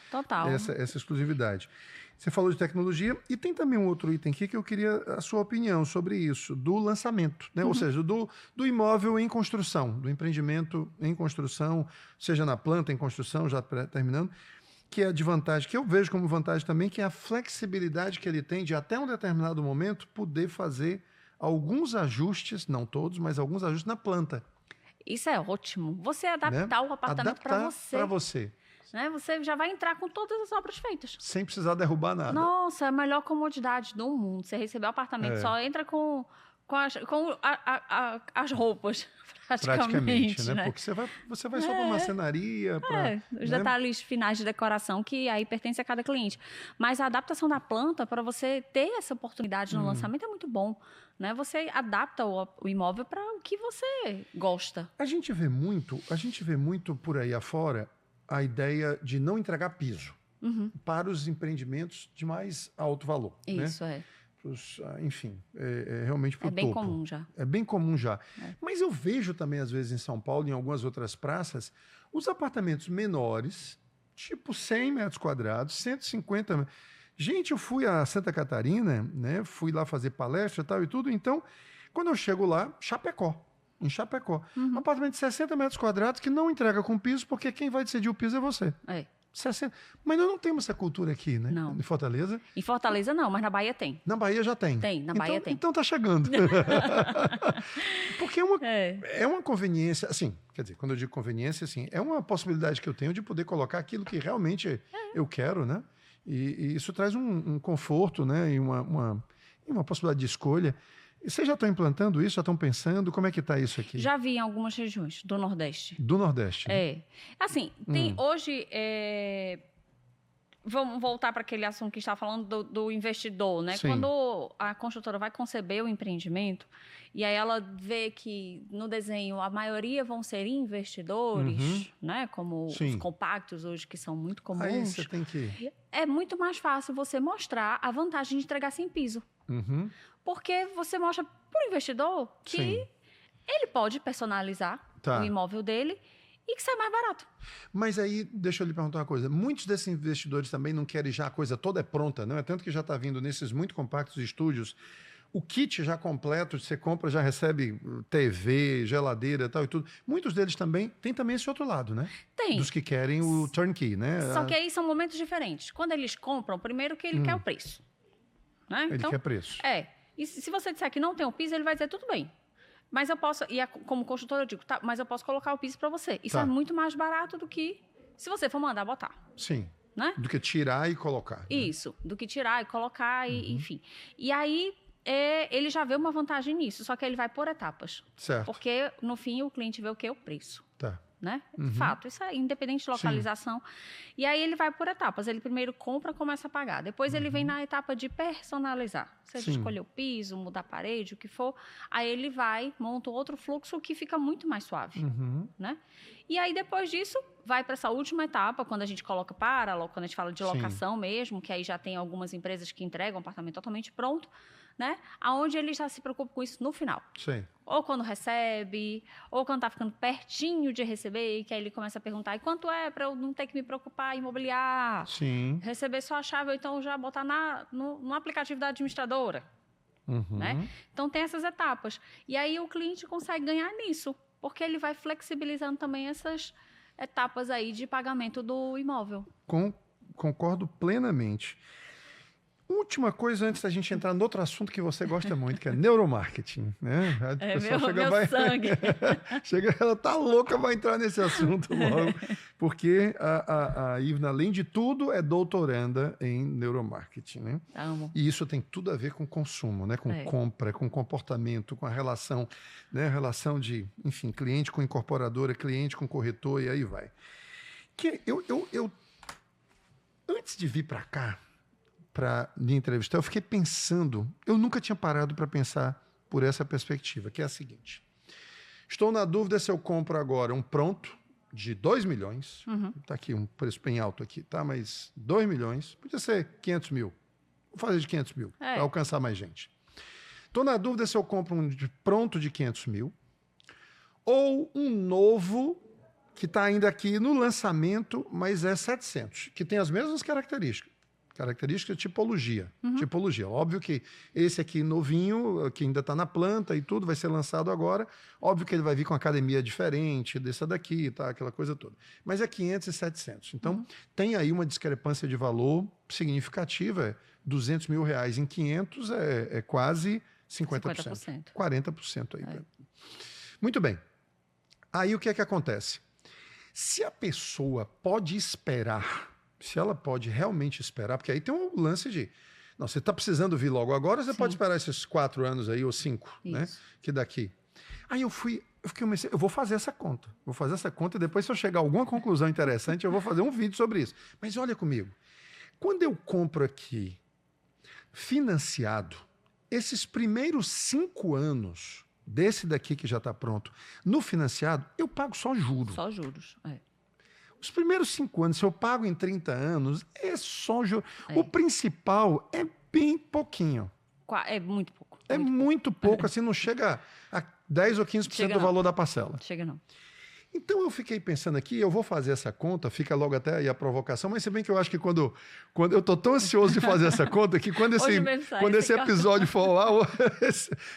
Total. Essa exclusividade. Você falou de tecnologia e tem também um outro item aqui que eu queria a sua opinião sobre isso, do lançamento, né? Ou seja, do imóvel em construção, do empreendimento em construção, seja na planta em construção, já terminando, que é de vantagem, que eu vejo como vantagem também, que é a flexibilidade que ele tem de até um determinado momento poder fazer alguns ajustes, não todos, mas alguns ajustes na planta. Isso é ótimo. Você adaptar o apartamento para você. Né? Você já vai entrar com todas as obras feitas. Sem precisar derrubar nada. Nossa, é a melhor comodidade do mundo. Você receber o apartamento, só entra com as roupas, Praticamente, né? Porque você vai só para marcenaria, para... Os detalhes finais de decoração que aí pertence a cada cliente. Mas a adaptação da planta, para você ter essa oportunidade no lançamento, é muito bom. Né? Você adapta o imóvel para o que você gosta. A gente vê muito por aí afora a ideia de não entregar piso para os empreendimentos de mais alto valor. Isso, né? Enfim, realmente para o topo. É bem comum já. É bem comum já. Mas eu vejo também, às vezes, em São Paulo, em algumas outras praças, os apartamentos menores, tipo 100 metros quadrados, 150 metros. Gente, eu fui a Santa Catarina, né? Fui lá fazer palestra e tal e tudo. Então, quando eu chego lá, em Chapecó. Um apartamento de 60 metros quadrados que não entrega com piso, porque quem vai decidir o piso é você. 60. Mas nós não temos essa cultura aqui, né? Não. Em Fortaleza. Em Fortaleza não, mas na Bahia tem. Na Bahia já tem. Na Bahia tem. Então tá chegando. Porque é uma conveniência, assim, quer dizer, quando eu digo conveniência, assim, é uma possibilidade que eu tenho de poder colocar aquilo que realmente eu quero, né? E isso traz um conforto, né? E uma possibilidade de escolha. E vocês já estão implantando isso? Já estão pensando? Como é que está isso aqui? Já vi em algumas regiões do Nordeste. Do Nordeste. Né? Assim, tem hoje... Vamos voltar para aquele assunto que está falando do investidor, né? Sim. Quando a construtora vai conceber o empreendimento e aí ela vê que no desenho a maioria vão ser investidores, né? Como os compactos hoje que são muito comuns. Aí você tem que... É muito mais fácil você mostrar a vantagem de entregar sem piso. Porque você mostra para o investidor que ele pode personalizar o imóvel dele e que sai mais barato. Mas aí, deixa eu lhe perguntar uma coisa. Muitos desses investidores também não querem já a coisa toda pronta, não é? Tanto que já está vindo nesses muito compactos estúdios, o kit já completo, você compra, já recebe TV, geladeira e tal e tudo. Muitos deles também, tem também esse outro lado, né? Tem. Dos que querem o turnkey, né? Só que aí são momentos diferentes. Quando eles compram, primeiro que ele quer o preço. Né? Ele quer preço. E se você disser que não tem o piso, ele vai dizer, tudo bem. Mas eu posso, como construtora eu digo, tá, mas eu posso colocar o piso para você. Isso é muito mais barato do que se você for mandar botar. Sim. Né? Do que tirar e colocar. Isso, do que tirar e colocar, enfim. E aí, ele já vê uma vantagem nisso, só que ele vai por etapas. Certo. Porque, no fim, o cliente vê o que? O preço. Tá. Né? Fato, isso é independente de localização. Sim. E aí ele vai por etapas. Ele primeiro compra, começa a pagar. Depois ele vem na etapa de personalizar. Seja escolher o piso, mudar a parede, o que for. Aí ele vai, monta outro fluxo que fica muito mais suave. Né? E aí depois disso, vai para essa última etapa, quando a gente coloca quando a gente fala de locação mesmo, que aí já tem algumas empresas que entregam o apartamento totalmente pronto, né? Aonde ele já se preocupa com isso no final. Sim. Ou quando recebe, ou quando está ficando pertinho de receber, que aí ele começa a perguntar, e quanto é para eu não ter que me preocupar em imobiliar? Sim. Receber só a chave, ou então já botar no aplicativo da administradora. Né? Então tem essas etapas. E aí o cliente consegue ganhar nisso, porque ele vai flexibilizando também essas etapas aí de pagamento do imóvel. Concordo plenamente. Última coisa antes da gente entrar no outro assunto que você gosta muito, que é neuromarketing, né? Meu sangue. Ela tá louca, vai entrar nesse assunto logo, porque a Ivna, além de tudo, é doutoranda em neuromarketing, né? Amo. E isso tem tudo a ver com consumo, né? Com compra, com comportamento, com a relação, né? A relação de, enfim, cliente com incorporadora, cliente com corretor e aí vai. Que eu antes de vir para cá, para me entrevistar, eu fiquei pensando, eu nunca tinha parado para pensar por essa perspectiva, que é a seguinte. Estou na dúvida se eu compro agora um pronto de 2 milhões, está aqui um preço bem alto aqui, tá? Mas 2 milhões, podia ser 500 mil, vou fazer de 500 mil, para alcançar mais gente. Estou na dúvida se eu compro um pronto de 500 mil ou um novo que está ainda aqui no lançamento, mas é 700, que tem as mesmas características. Característica de tipologia. Tipologia. Óbvio que esse aqui novinho, que ainda está na planta e tudo, vai ser lançado agora. Óbvio que ele vai vir com academia diferente dessa daqui, tá? Aquela coisa toda. Mas é 500 e 700. Então, tem aí uma discrepância de valor significativa. 200 mil reais em 500 é quase 50%. 40% aí. Muito bem. Aí o que é que acontece? Se a pessoa pode esperar, se ela pode realmente esperar, porque aí tem um lance de Não, você está precisando vir logo agora, você Sim. pode esperar esses 4 anos aí, ou 5, né? Isso. Que daqui. Aí eu vou fazer essa conta. Vou fazer essa conta e depois, se eu chegar a alguma conclusão interessante, eu vou fazer um vídeo sobre isso. Mas olha comigo. Quando eu compro aqui financiado, esses primeiros 5 anos desse daqui que já está pronto, no financiado, eu pago só juros. Só juros. Os primeiros 5 anos, se eu pago em 30 anos, é só juros. O principal é bem pouquinho. É muito pouco. É muito pouco, assim, não chega a 10 ou 15% Chega do não. valor da parcela. Chega não. Então eu fiquei pensando aqui, eu vou fazer essa conta, fica logo até aí a provocação, mas se bem que eu acho que quando eu estou tão ansioso de fazer essa conta que quando esse episódio for lá,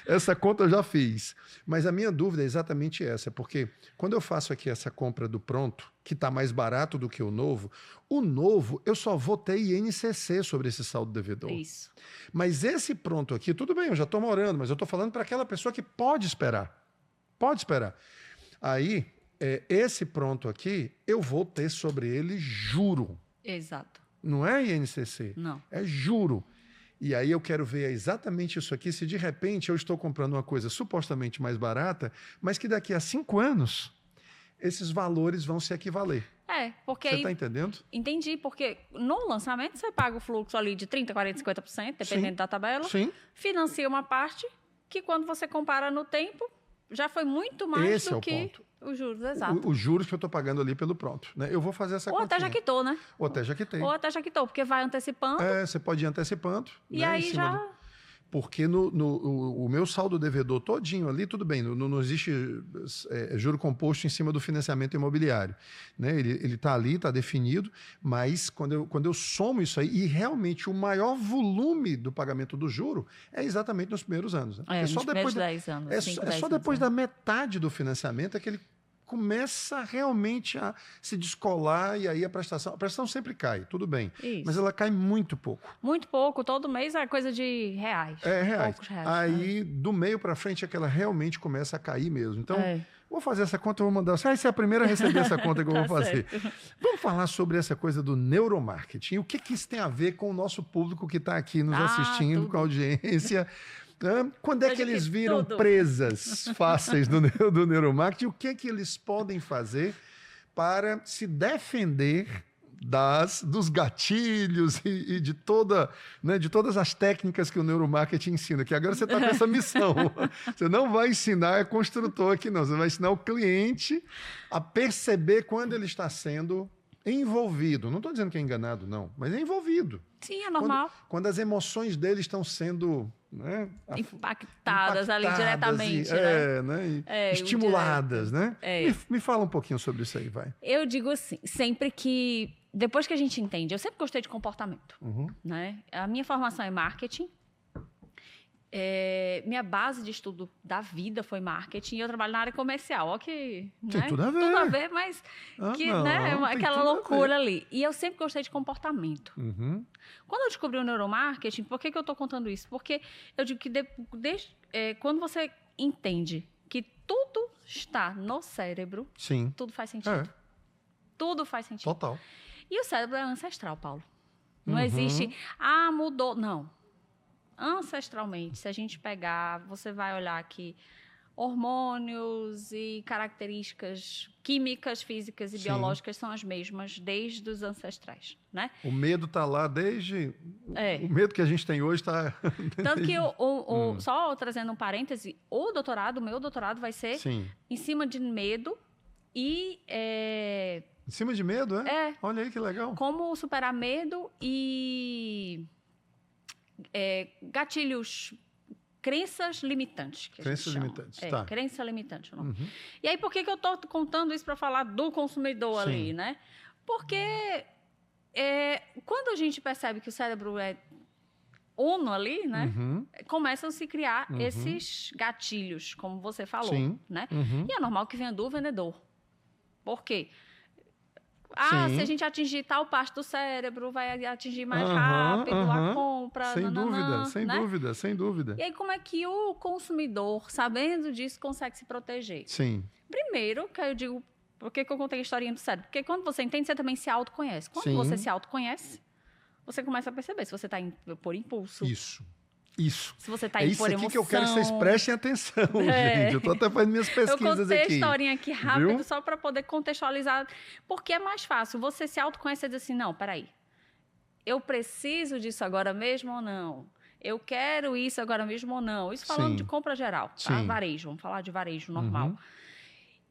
essa conta eu já fiz. Mas a minha dúvida é exatamente essa, porque quando eu faço aqui essa compra do pronto, que está mais barato do que o novo eu só vou ter INCC sobre esse saldo devedor. Isso. Mas esse pronto aqui, tudo bem, eu já estou morando, mas eu estou falando para aquela pessoa que pode esperar. Pode esperar. Aí, esse pronto aqui, eu vou ter sobre ele juro. Exato. Não é INCC. Não. É juro. E aí eu quero ver exatamente isso aqui, se de repente eu estou comprando uma coisa supostamente mais barata, mas que daqui a 5 anos, esses valores vão se equivaler. Porque Você está entendendo? Entendi, porque no lançamento você paga o fluxo ali de 30%, 40%, 50%, dependendo da tabela. Sim. Financia uma parte que quando você compara no tempo, já foi muito mais Esse do é o que ponto. os juros, exato. Os juros que eu estou pagando ali pelo pronto. Né? Eu vou fazer essa Ou continha. até já quitou, né? Ou até já quitei. Ou até já quitou, porque vai antecipando. Você pode ir antecipando. E né, aí já... Porque o meu saldo devedor todinho ali, tudo bem, não existe juro composto em cima do financiamento imobiliário. Né? Ele está ali, está definido, mas quando eu somo isso aí, e realmente o maior volume do pagamento do juro é exatamente nos primeiros anos. Né? Nos primeiros 10 anos. É só depois da metade do financiamento é que ele começa realmente a se descolar e aí a prestação sempre cai, tudo bem. Isso. Mas ela cai muito pouco. Muito pouco, todo mês é coisa de reais. Reais. Poucos reais. Aí, do meio para frente, é que ela realmente começa a cair mesmo. Então, vou fazer essa conta, eu vou mandar. Essa é a primeira a receber essa conta que eu vou fazer. Certo. Vamos falar sobre essa coisa do neuromarketing. O que isso tem a ver com o nosso público que está aqui nos assistindo, tudo. com a audiência? Quando é que eles viram tudo. presas fáceis do neuromarketing? O que eles podem fazer para se defender dos gatilhos e de todas as técnicas que o neuromarketing ensina? Que agora você está com essa missão. Você não vai ensinar o construtor aqui, não. Você vai ensinar o cliente a perceber quando ele está sendo envolvido. Não estou dizendo que é enganado, não, mas é envolvido. Sim, é normal. Quando as emoções dele estão sendo impactadas ali diretamente. Estimuladas, né? Me fala um pouquinho sobre isso aí, vai. Eu digo assim, sempre que... Depois que a gente entende, eu sempre gostei de comportamento. Né? A minha formação é marketing. Minha base de estudo da vida foi marketing e eu trabalho na área comercial. Ó que, tem tudo a ver. Tudo a ver, mas aquela loucura ali. E eu sempre gostei de comportamento. Quando eu descobri o neuromarketing, por que eu estou contando isso? Porque eu digo que quando você entende que tudo está no cérebro, sim, tudo faz sentido. Tudo faz sentido. Total. E o cérebro é ancestral, Paulo. Não existe, mudou. Não. Ancestralmente, se a gente pegar, você vai olhar aqui hormônios e características químicas, físicas e biológicas são as mesmas desde os ancestrais, né? O medo está lá desde... O medo que a gente tem hoje está... Tanto que, só trazendo um parêntese, o meu doutorado vai ser em cima de medo e... Em cima de medo, é? Olha aí que legal. Como superar medo e... gatilhos, crenças limitantes. Crenças limitantes, tá. Crença limitante. E aí, por que eu estou contando isso para falar do consumidor ali, né? Porque quando a gente percebe que o cérebro é uno ali, né? Começam a se criar esses gatilhos, como você falou, né? E é normal que venha do vendedor. Por quê? Se a gente atingir tal parte do cérebro, vai atingir mais rápido a compra. Sem dúvida. E aí, como é que o consumidor, sabendo disso, consegue se proteger? Sim. Primeiro, que eu digo, por que eu contei a historinha do cérebro? Porque quando você entende, você também se autoconhece. Quando você se autoconhece, você começa a perceber se você está indo por impulso. Isso. Se você está É indo isso por aqui emoção. que eu quero que vocês prestem atenção, gente. Eu estou até fazendo minhas pesquisas aqui. Eu contei a historinha aqui rápido, Viu? só para poder contextualizar. Porque é mais fácil. Você se autoconhecer e dizer assim, não, peraí. Eu preciso disso agora mesmo ou não? Eu quero isso agora mesmo ou não? Isso falando Sim. de compra geral, tá? Sim. Varejo, vamos falar de varejo normal. Uhum.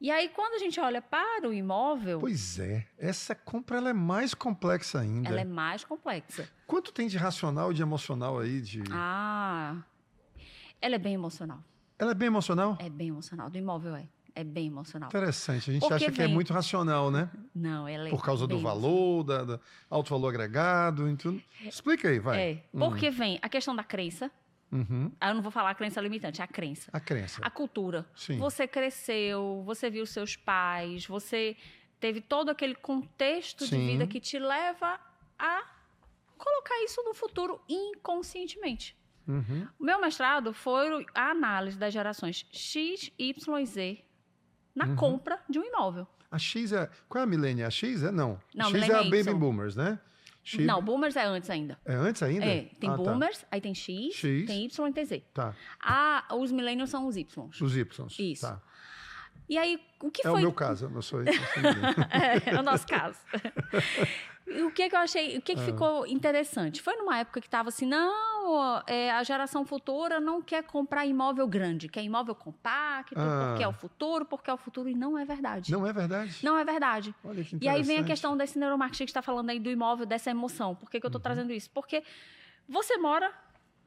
E aí, quando a gente olha para o imóvel, Pois é, essa compra ela é mais complexa ainda. ela é mais complexa. Quanto tem de racional e de emocional aí? Ela é bem emocional. Ela é bem emocional? É bem emocional. Do imóvel é bem emocional. Interessante. A gente Porque acha que é muito racional, né? Não, ela é Por causa do bem valor, da alto valor agregado e tudo. Explica aí, vai. É, porque vem a questão da crença. Uhum. Aí eu não vou falar a crença limitante, é a crença. A crença. A cultura. Sim. Você cresceu, você viu seus pais, você teve todo aquele contexto de Sim. vida que te leva a colocar isso no futuro inconscientemente. Uhum. O meu mestrado foi a análise das gerações X, Y e Z na compra de um imóvel. A X é... Qual é a milênia? A X é? Não. Não, X é milênia a é Baby Y. Boomers, né? X... Não, boomers é antes ainda. É antes ainda? Tem Tá. boomers, aí tem X, X. tem Y e tem Z. Tá. Os millennials são os Y. Os Ys. Isso. Tá. E aí, o que É foi... o meu caso, eu sou É o nosso caso. E o que eu achei, o que ficou interessante? Foi numa época que estava assim, não, a geração futura não quer comprar imóvel grande, quer imóvel compacto, porque é o futuro, e não é verdade. Não é verdade? Não é verdade. Olha que E aí vem a interessante. questão desse neuromarketing que está falando aí do imóvel, dessa emoção. Por que eu estou trazendo isso? Porque você mora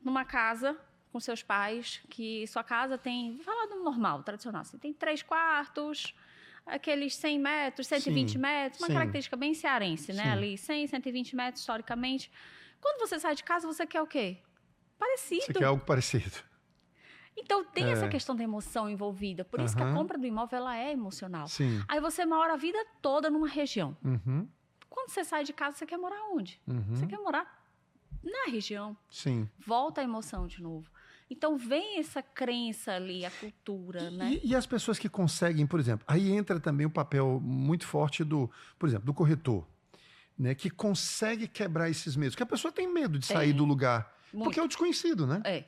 numa casa com seus pais, que sua casa tem, vou falar do normal, tradicional, assim, tem 3 quartos, aqueles 100 metros, 120 Sim, metros, uma sim. característica bem cearense, né? Sim. Ali, 100, 120 metros, historicamente. Quando você sai de casa, você quer o quê? Parecido. Você quer algo parecido. Então, tem essa questão da emoção envolvida. Por isso que a compra do imóvel, ela é emocional. Sim. Aí você mora a vida toda numa região. Uhum. Quando você sai de casa, você quer morar onde? Você quer morar na região. Sim. Volta a emoção de novo. Então, vem essa crença ali, a cultura, né? E as pessoas que conseguem, por exemplo, aí entra também o papel muito forte por exemplo, do corretor, né, que consegue quebrar esses medos. Porque a pessoa tem medo de sair do lugar, porque é o desconhecido, né?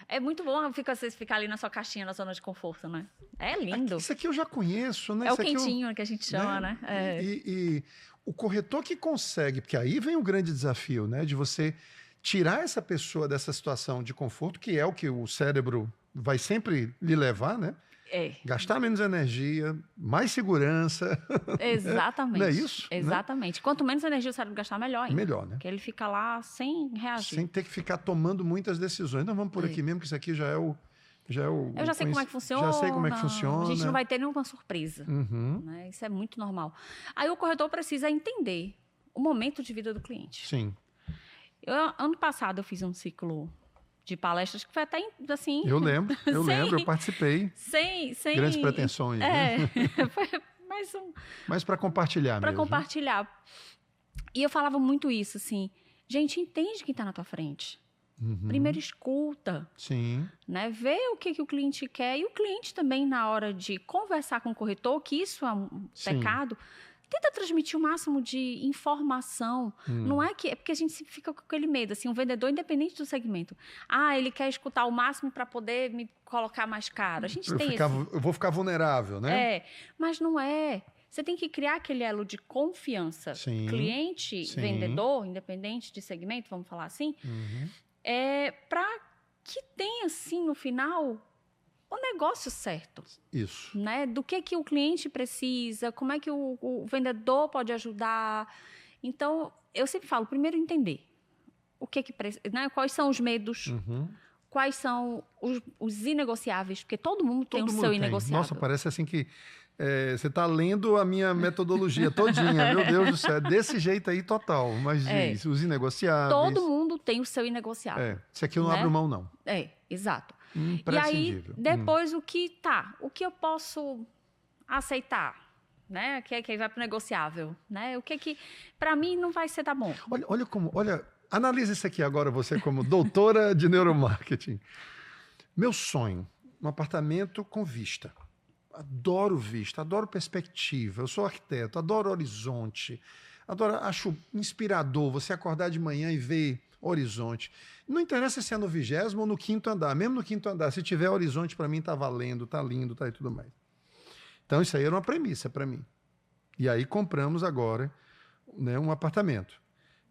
É muito bom você ficar ali na sua caixinha, na zona de conforto, né? É lindo. Isso aqui eu já conheço, né? É o Isso aqui quentinho que a gente chama, né? E o corretor que consegue, porque aí vem o grande desafio, né, de você tirar essa pessoa dessa situação de conforto, que é o que o cérebro vai sempre lhe levar, né? Gastar menos energia, mais segurança. Exatamente. Não é isso? Exatamente. Né? Quanto menos energia o cérebro gastar, melhor ainda. Melhor, né? Porque ele fica lá sem reagir. Sem ter que ficar tomando muitas decisões. Então vamos por aqui mesmo, que isso aqui já é o... Eu já sei como é que funciona. Já sei como é que funciona. A gente não vai ter nenhuma surpresa. Né? Isso é muito normal. Aí o corretor precisa entender o momento de vida do cliente. Sim. Ano passado eu fiz um ciclo de palestras que foi até assim... Eu lembro, eu participei. Sem grandes pretensões. Né? Foi mais um... Mas para compartilhar Para mesmo. compartilhar. E eu falava muito isso, assim, gente, entende quem está na tua frente. Primeiro escuta. Sim. Né? Vê o que o cliente quer. E o cliente também, na hora de conversar com o corretor, que isso é um pecado, tenta transmitir o máximo de informação. Não é que... É porque a gente fica com aquele medo, assim, um vendedor independente do segmento. Ele quer escutar o máximo para poder me colocar mais caro. A gente Eu vou ficar vulnerável, né? Mas não é. Você tem que criar aquele elo de confiança. Sim, Cliente, vendedor, independente de segmento, vamos falar assim, para que tenha, assim, no final, o negócio certo. Isso. Né? Do que o cliente precisa, como é que o vendedor pode ajudar. Então, eu sempre falo, primeiro entender o que precisa, né? Quais são os medos, quais são os inegociáveis, porque todo mundo tem o seu inegociável. Nossa, parece assim que você está lendo a minha metodologia todinha, meu Deus do céu, desse jeito aí total, mas os inegociáveis. Todo mundo tem o seu inegociável. Isso aqui eu não abro mão, não. Exato. E aí, depois, o que eu posso aceitar, né? Que aí vai para o negociável, né? O que para mim não vai ser tá bom. Olha, analisa isso aqui agora, você como doutora de neuromarketing. Meu sonho, um apartamento com vista. Adoro vista, adoro perspectiva. Eu sou arquiteto, adoro horizonte, Adoro, acho inspirador você acordar de manhã e ver horizonte. Não interessa se é no 20º ou no 5º andar. Mesmo no 5º andar, se tiver horizonte, para mim tá valendo, tá lindo, tá e tudo mais. Então, isso aí era uma premissa para mim. E aí compramos agora, né, um apartamento.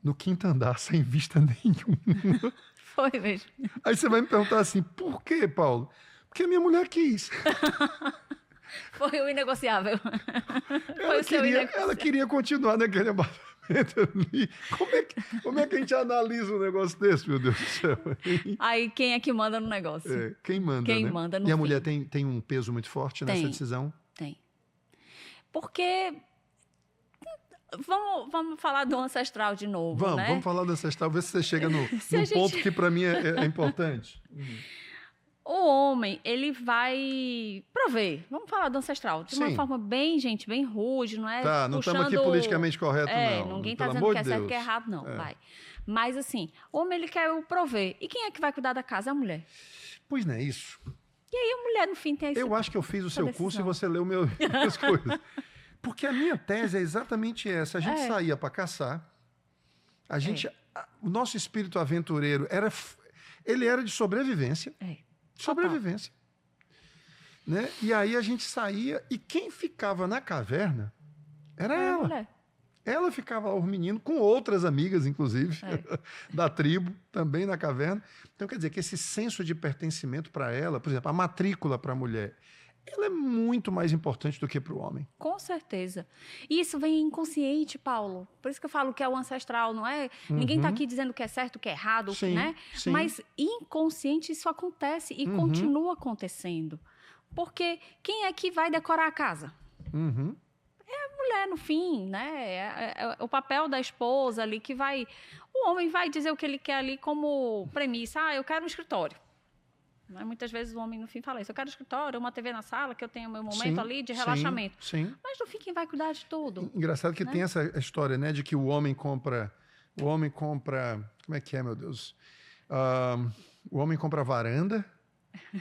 No 5º andar, sem vista nenhuma. Foi mesmo. Aí você vai me perguntar assim, por quê, Paulo? Porque a minha mulher quis. Foi o inegociável. Foi o seu inegociável. Ela queria continuar naquele apartamento ali. Como é que a gente analisa um negócio desse, meu Deus do céu? Aí quem é que manda no negócio? Quem manda, Quem né? manda no E a fim. mulher tem um peso muito forte nessa decisão? Tem. Porque... Vamos falar do ancestral de novo, né? Vamos falar do ancestral, ver se você chega num gente... ponto que para mim é importante. O homem, ele vai prover. Vamos falar do ancestral. De uma forma bem, gente, bem rude, não é? Tá, não estamos aqui politicamente correto, não. Ninguém está dizendo que é certo e que é errado, não. Vai. Mas, assim, o homem, ele quer o prover. E quem é que vai cuidar da casa? A mulher. Pois não é isso. E aí a mulher, no fim, tem essa Eu acho que eu fiz o seu curso e você leu minhas coisas. Porque a minha tese é exatamente essa. A gente saía para caçar. O nosso espírito aventureiro ele era de sobrevivência. Sobrevivência. Né? E aí a gente saía e quem ficava na caverna era ela. Mulher. Ela ficava lá, os meninos, com outras amigas, inclusive, da tribo, também na caverna. Então, quer dizer que esse senso de pertencimento para ela, por exemplo, a matrícula para a mulher, ela é muito mais importante do que para o homem. Com certeza. E isso vem inconsciente, Paulo. Por isso que eu falo que é o ancestral, não é? Ninguém está aqui dizendo que é certo, que é errado, né? Sim. Mas inconsciente isso acontece e continua acontecendo. Porque quem é que vai decorar a casa? É a mulher, no fim, né? É o papel da esposa ali que vai... O homem vai dizer o que ele quer ali como premissa. Eu quero um escritório. Muitas vezes o homem, no fim, fala isso. Eu quero um escritório, uma TV na sala, que eu tenho o meu momento ali de relaxamento. Sim. Mas, no fim, quem vai cuidar de tudo? Engraçado que tem essa história, né? De que o homem compra... Como é que é, meu Deus? O homem compra varanda.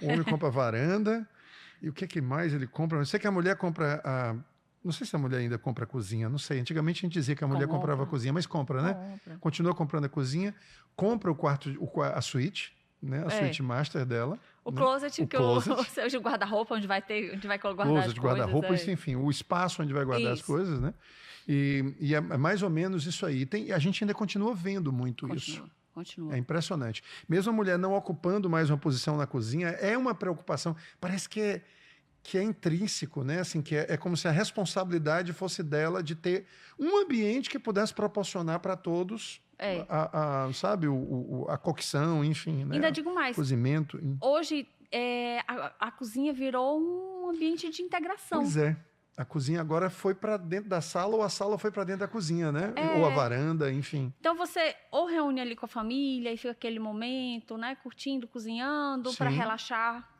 O homem compra varanda. E o que mais ele compra? Eu sei que a mulher compra... Não sei se a mulher ainda compra a cozinha, não sei. Antigamente a gente dizia que a mulher comprava a cozinha, mas compra, né? Continua comprando a cozinha, compra o quarto, a suíte, né? A suíte master dela. O closet, o seu guarda-roupa, onde vai guardar as coisas. Guarda-roupa, enfim, o espaço onde vai guardar as coisas, né? E é mais ou menos isso aí. A gente ainda continua vendo muito isso. Continua. É impressionante. Mesmo a mulher não ocupando mais uma posição na cozinha, é uma preocupação. Parece que é intrínseco, né? Assim, que é como se a responsabilidade fosse dela de ter um ambiente que pudesse proporcionar para todos, sabe, a cocção, enfim, né? Ainda digo mais. Cozimento. Hoje, a cozinha virou um ambiente de integração. Pois é. A cozinha agora foi para dentro da sala ou a sala foi para dentro da cozinha, né? Ou a varanda, enfim. Então você ou reúne ali com a família e fica aquele momento, né? Curtindo, cozinhando, para relaxar.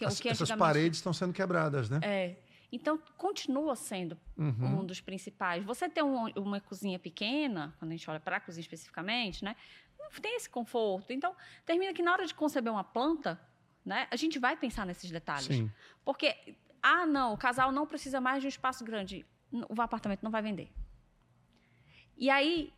Essas paredes estão sendo quebradas, né? Então, continua sendo um dos principais. Você ter uma cozinha pequena, quando a gente olha para a cozinha especificamente, né? Tem esse conforto. Então, termina que na hora de conceber uma planta, né? A gente vai pensar nesses detalhes. Sim. Porque, não, o casal não precisa mais de um espaço grande. O apartamento não vai vender. E aí,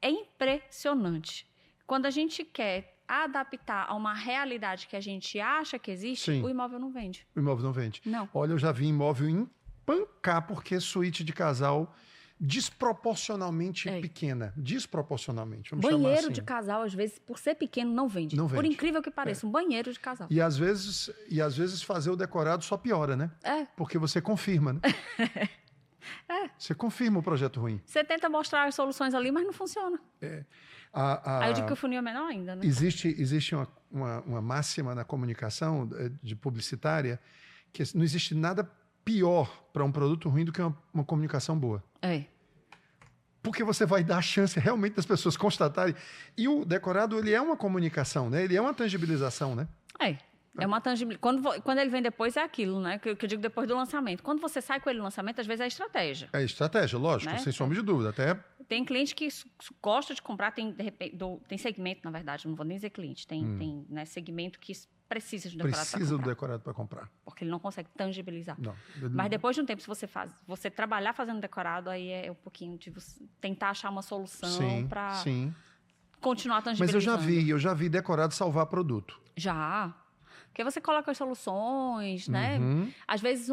é impressionante. Quando a gente quer adaptar a uma realidade que a gente acha que existe, o imóvel não vende. O imóvel não vende. Não. Olha, eu já vi imóvel empancar porque suíte de casal desproporcionalmente pequena. Desproporcionalmente, vamos chamar assim. Banheiro de casal, às vezes, por ser pequeno, não vende. Não vende. Por incrível que pareça, um banheiro de casal. E às vezes fazer o decorado só piora, né? Porque você confirma, né? Você confirma o projeto ruim. Você tenta mostrar as soluções ali, mas não funciona. Aí eu digo que o funil é menor ainda, né? Existe uma máxima na comunicação de publicitária que não existe nada pior para um produto ruim do que uma comunicação boa. Porque você vai dar a chance realmente das pessoas constatarem. E o decorado, ele é uma comunicação, né? Ele é uma tangibilização, né? É uma tangibilidade. Quando ele vem depois, é aquilo, né? Que eu digo depois do lançamento. Quando você sai com ele no lançamento, às vezes é estratégia. É estratégia, lógico, né? Sem sombra de dúvida. Até... Tem cliente que gosta de comprar, tem segmento, na verdade, não vou nem dizer cliente, tem né, segmento que precisa de um decorado para comprar. Precisa do decorado para comprar. Porque ele não consegue tangibilizar. Não. Mas depois de um tempo, se você trabalhar fazendo decorado, aí é um pouquinho de você tentar achar uma solução para continuar tangibilizando. Mas eu já vi decorado salvar produto. Já. Porque você coloca as soluções, né? Às vezes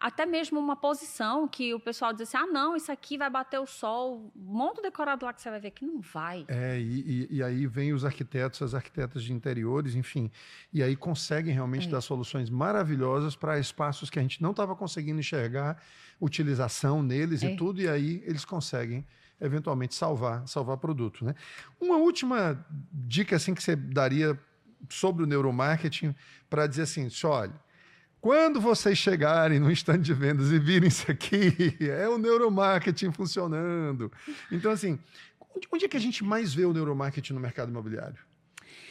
até mesmo uma posição que o pessoal diz assim, não, isso aqui vai bater o sol, monta o decorado lá que você vai ver que não vai. E aí vem os arquitetos, as arquitetas de interiores, enfim, e aí conseguem realmente dar soluções maravilhosas para espaços que a gente não estava conseguindo enxergar, utilização neles e tudo, e aí eles conseguem eventualmente salvar produto, né? Uma última dica assim que você daria sobre o neuromarketing para dizer assim, olha, quando vocês chegarem no stand de vendas e virem isso aqui, é o neuromarketing funcionando. Então, assim, onde é que a gente mais vê o neuromarketing no mercado imobiliário?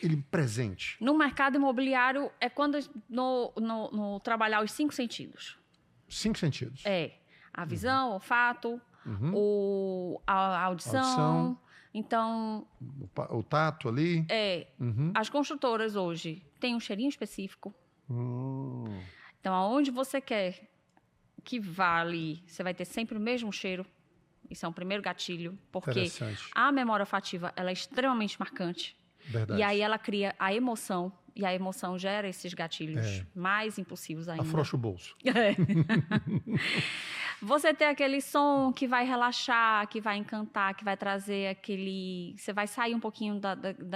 Ele presente. No mercado imobiliário é quando no trabalhar os 5 sentidos. 5 sentidos. A visão, o olfato, a audição. Então... O tato ali. As construtoras hoje têm um cheirinho específico. Então, aonde você quer que vá ali, você vai ter sempre o mesmo cheiro. Isso é um primeiro gatilho, porque a memória olfativa ela é extremamente marcante. Verdade. E aí ela cria a emoção, e a emoção gera esses gatilhos mais impulsivos ainda. Afrouxa o bolso. Você tem aquele som que vai relaxar, que vai encantar, que vai trazer aquele... Você vai sair um pouquinho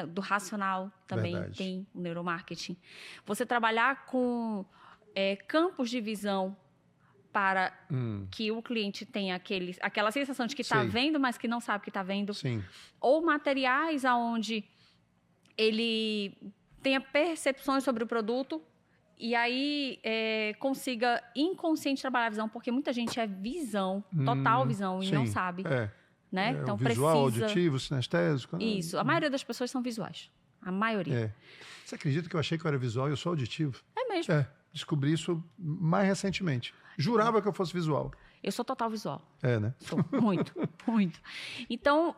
do racional também. Verdade. Tem o neuromarketing. Você trabalhar com campos de visão para que o cliente tenha aquela sensação de que está vendo, mas que não sabe que está vendo. Sim. Ou materiais onde ele tenha percepções sobre o produto e aí consiga inconsciente trabalhar a visão, porque muita gente é visão, total visão, e não sabe. Né? Então, visual, auditivo, sinestésico. Isso. A maioria das pessoas são visuais. A maioria. Você acredita que eu achei que eu era visual e eu sou auditivo? É mesmo. Descobri isso mais recentemente. Jurava que eu fosse visual. Eu sou total visual. Né? Sou. Muito, muito. Então,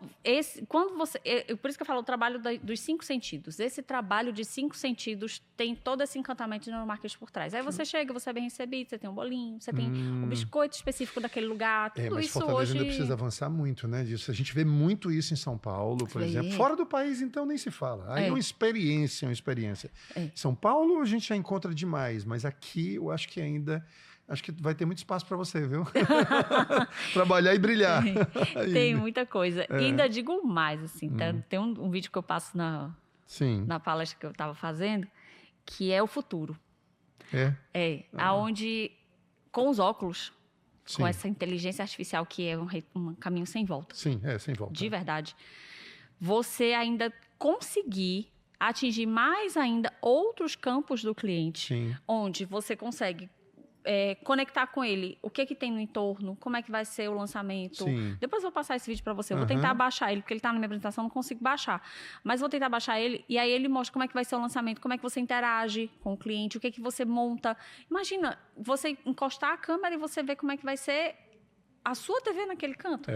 quando você... por isso que eu falo o trabalho dos 5 sentidos. Esse trabalho de 5 sentidos tem todo esse encantamento de neuromarketing por trás. Aí você chega, você é bem recebido, você tem um bolinho, você tem o biscoito específico daquele lugar. Tudo mas isso Fortaleza hoje... ainda precisa avançar muito, né? Disso. A gente vê muito isso em São Paulo, por exemplo. Fora do país, então, nem se fala. Aí é uma experiência. Em São Paulo, a gente já encontra demais, mas aqui eu acho que ainda... Acho que vai ter muito espaço para você, viu? Trabalhar e brilhar. Tem muita coisa. E ainda digo mais, assim. Tem um vídeo que eu passo na palestra que eu estava fazendo, que é o futuro. Aonde, com os óculos, com essa inteligência artificial, que é um caminho sem volta. Sim, sem volta. De verdade. Você ainda conseguir atingir mais ainda outros campos do cliente, onde você consegue... conectar com ele o que tem no entorno, como é que vai ser o lançamento. Depois eu vou passar esse vídeo para você. Eu vou tentar baixar ele, porque ele está na minha apresentação, não consigo baixar. Mas vou tentar baixar ele e aí ele mostra como é que vai ser o lançamento, como é que você interage com o cliente, o que você monta. Imagina, você encostar a câmera e você ver como é que vai ser a sua TV naquele canto.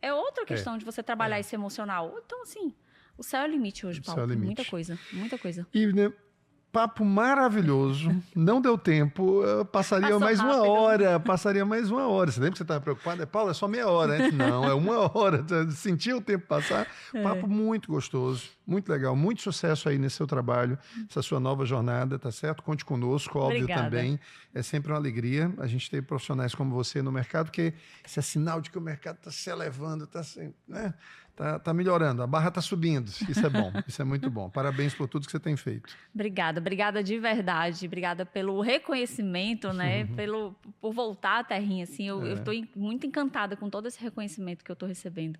É outra questão de você trabalhar esse emocional. Então, assim, o céu é o limite hoje, Paulo. Muita coisa, muita coisa. E, né, papo maravilhoso, não deu tempo, passaria Passou mais rápido. uma hora. Você lembra que você estava preocupada? Paulo, é só meia hora, né? Não, é 1 hora. Sentiu o tempo passar. Papo muito gostoso, muito legal. Muito sucesso aí nesse seu trabalho, essa sua nova jornada, tá certo? Conte conosco, óbvio. Obrigada. Também. É sempre uma alegria a gente ter profissionais como você no mercado, porque esse é sinal de que o mercado está se elevando, né? Tá melhorando, a barra está subindo. Isso é bom, isso é muito bom. Parabéns por tudo que você tem feito. Obrigada de verdade. Obrigada pelo reconhecimento, né? Por voltar à terrinha, assim. Eu estou muito encantada com todo esse reconhecimento que eu estou recebendo.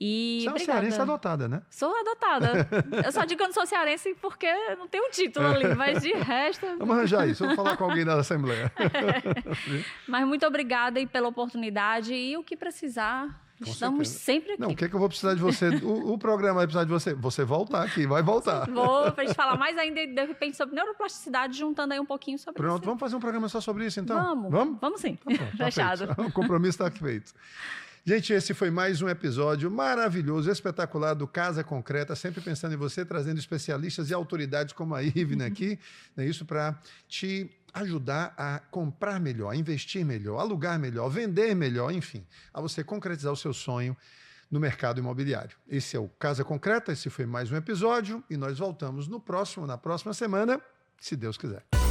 E você é uma cearense adotada, né? Sou adotada. Eu só digo que eu não sou cearense porque não tem um título ali, mas de resto... Vamos arranjar isso, eu vou falar com alguém da Assembleia. Mas muito obrigada aí pela oportunidade e o que precisar... Estamos sempre aqui. Não, o que é que eu vou precisar de você? O programa vai precisar de você. Você voltar aqui, vai voltar. Vou, pra gente falar mais ainda, de repente, sobre neuroplasticidade, juntando aí um pouquinho sobre isso. Pronto, vamos fazer um programa só sobre isso, então? Vamos sim. Tá bom, fechado. O compromisso está feito. Gente, esse foi mais um episódio maravilhoso, espetacular do Casa Concreta, sempre pensando em você, trazendo especialistas e autoridades como a Ivna aqui, né, isso para te ajudar a comprar melhor, a investir melhor, alugar melhor, vender melhor, enfim, a você concretizar o seu sonho no mercado imobiliário. Esse é o Casa Concreta, esse foi mais um episódio e nós voltamos na próxima semana, se Deus quiser.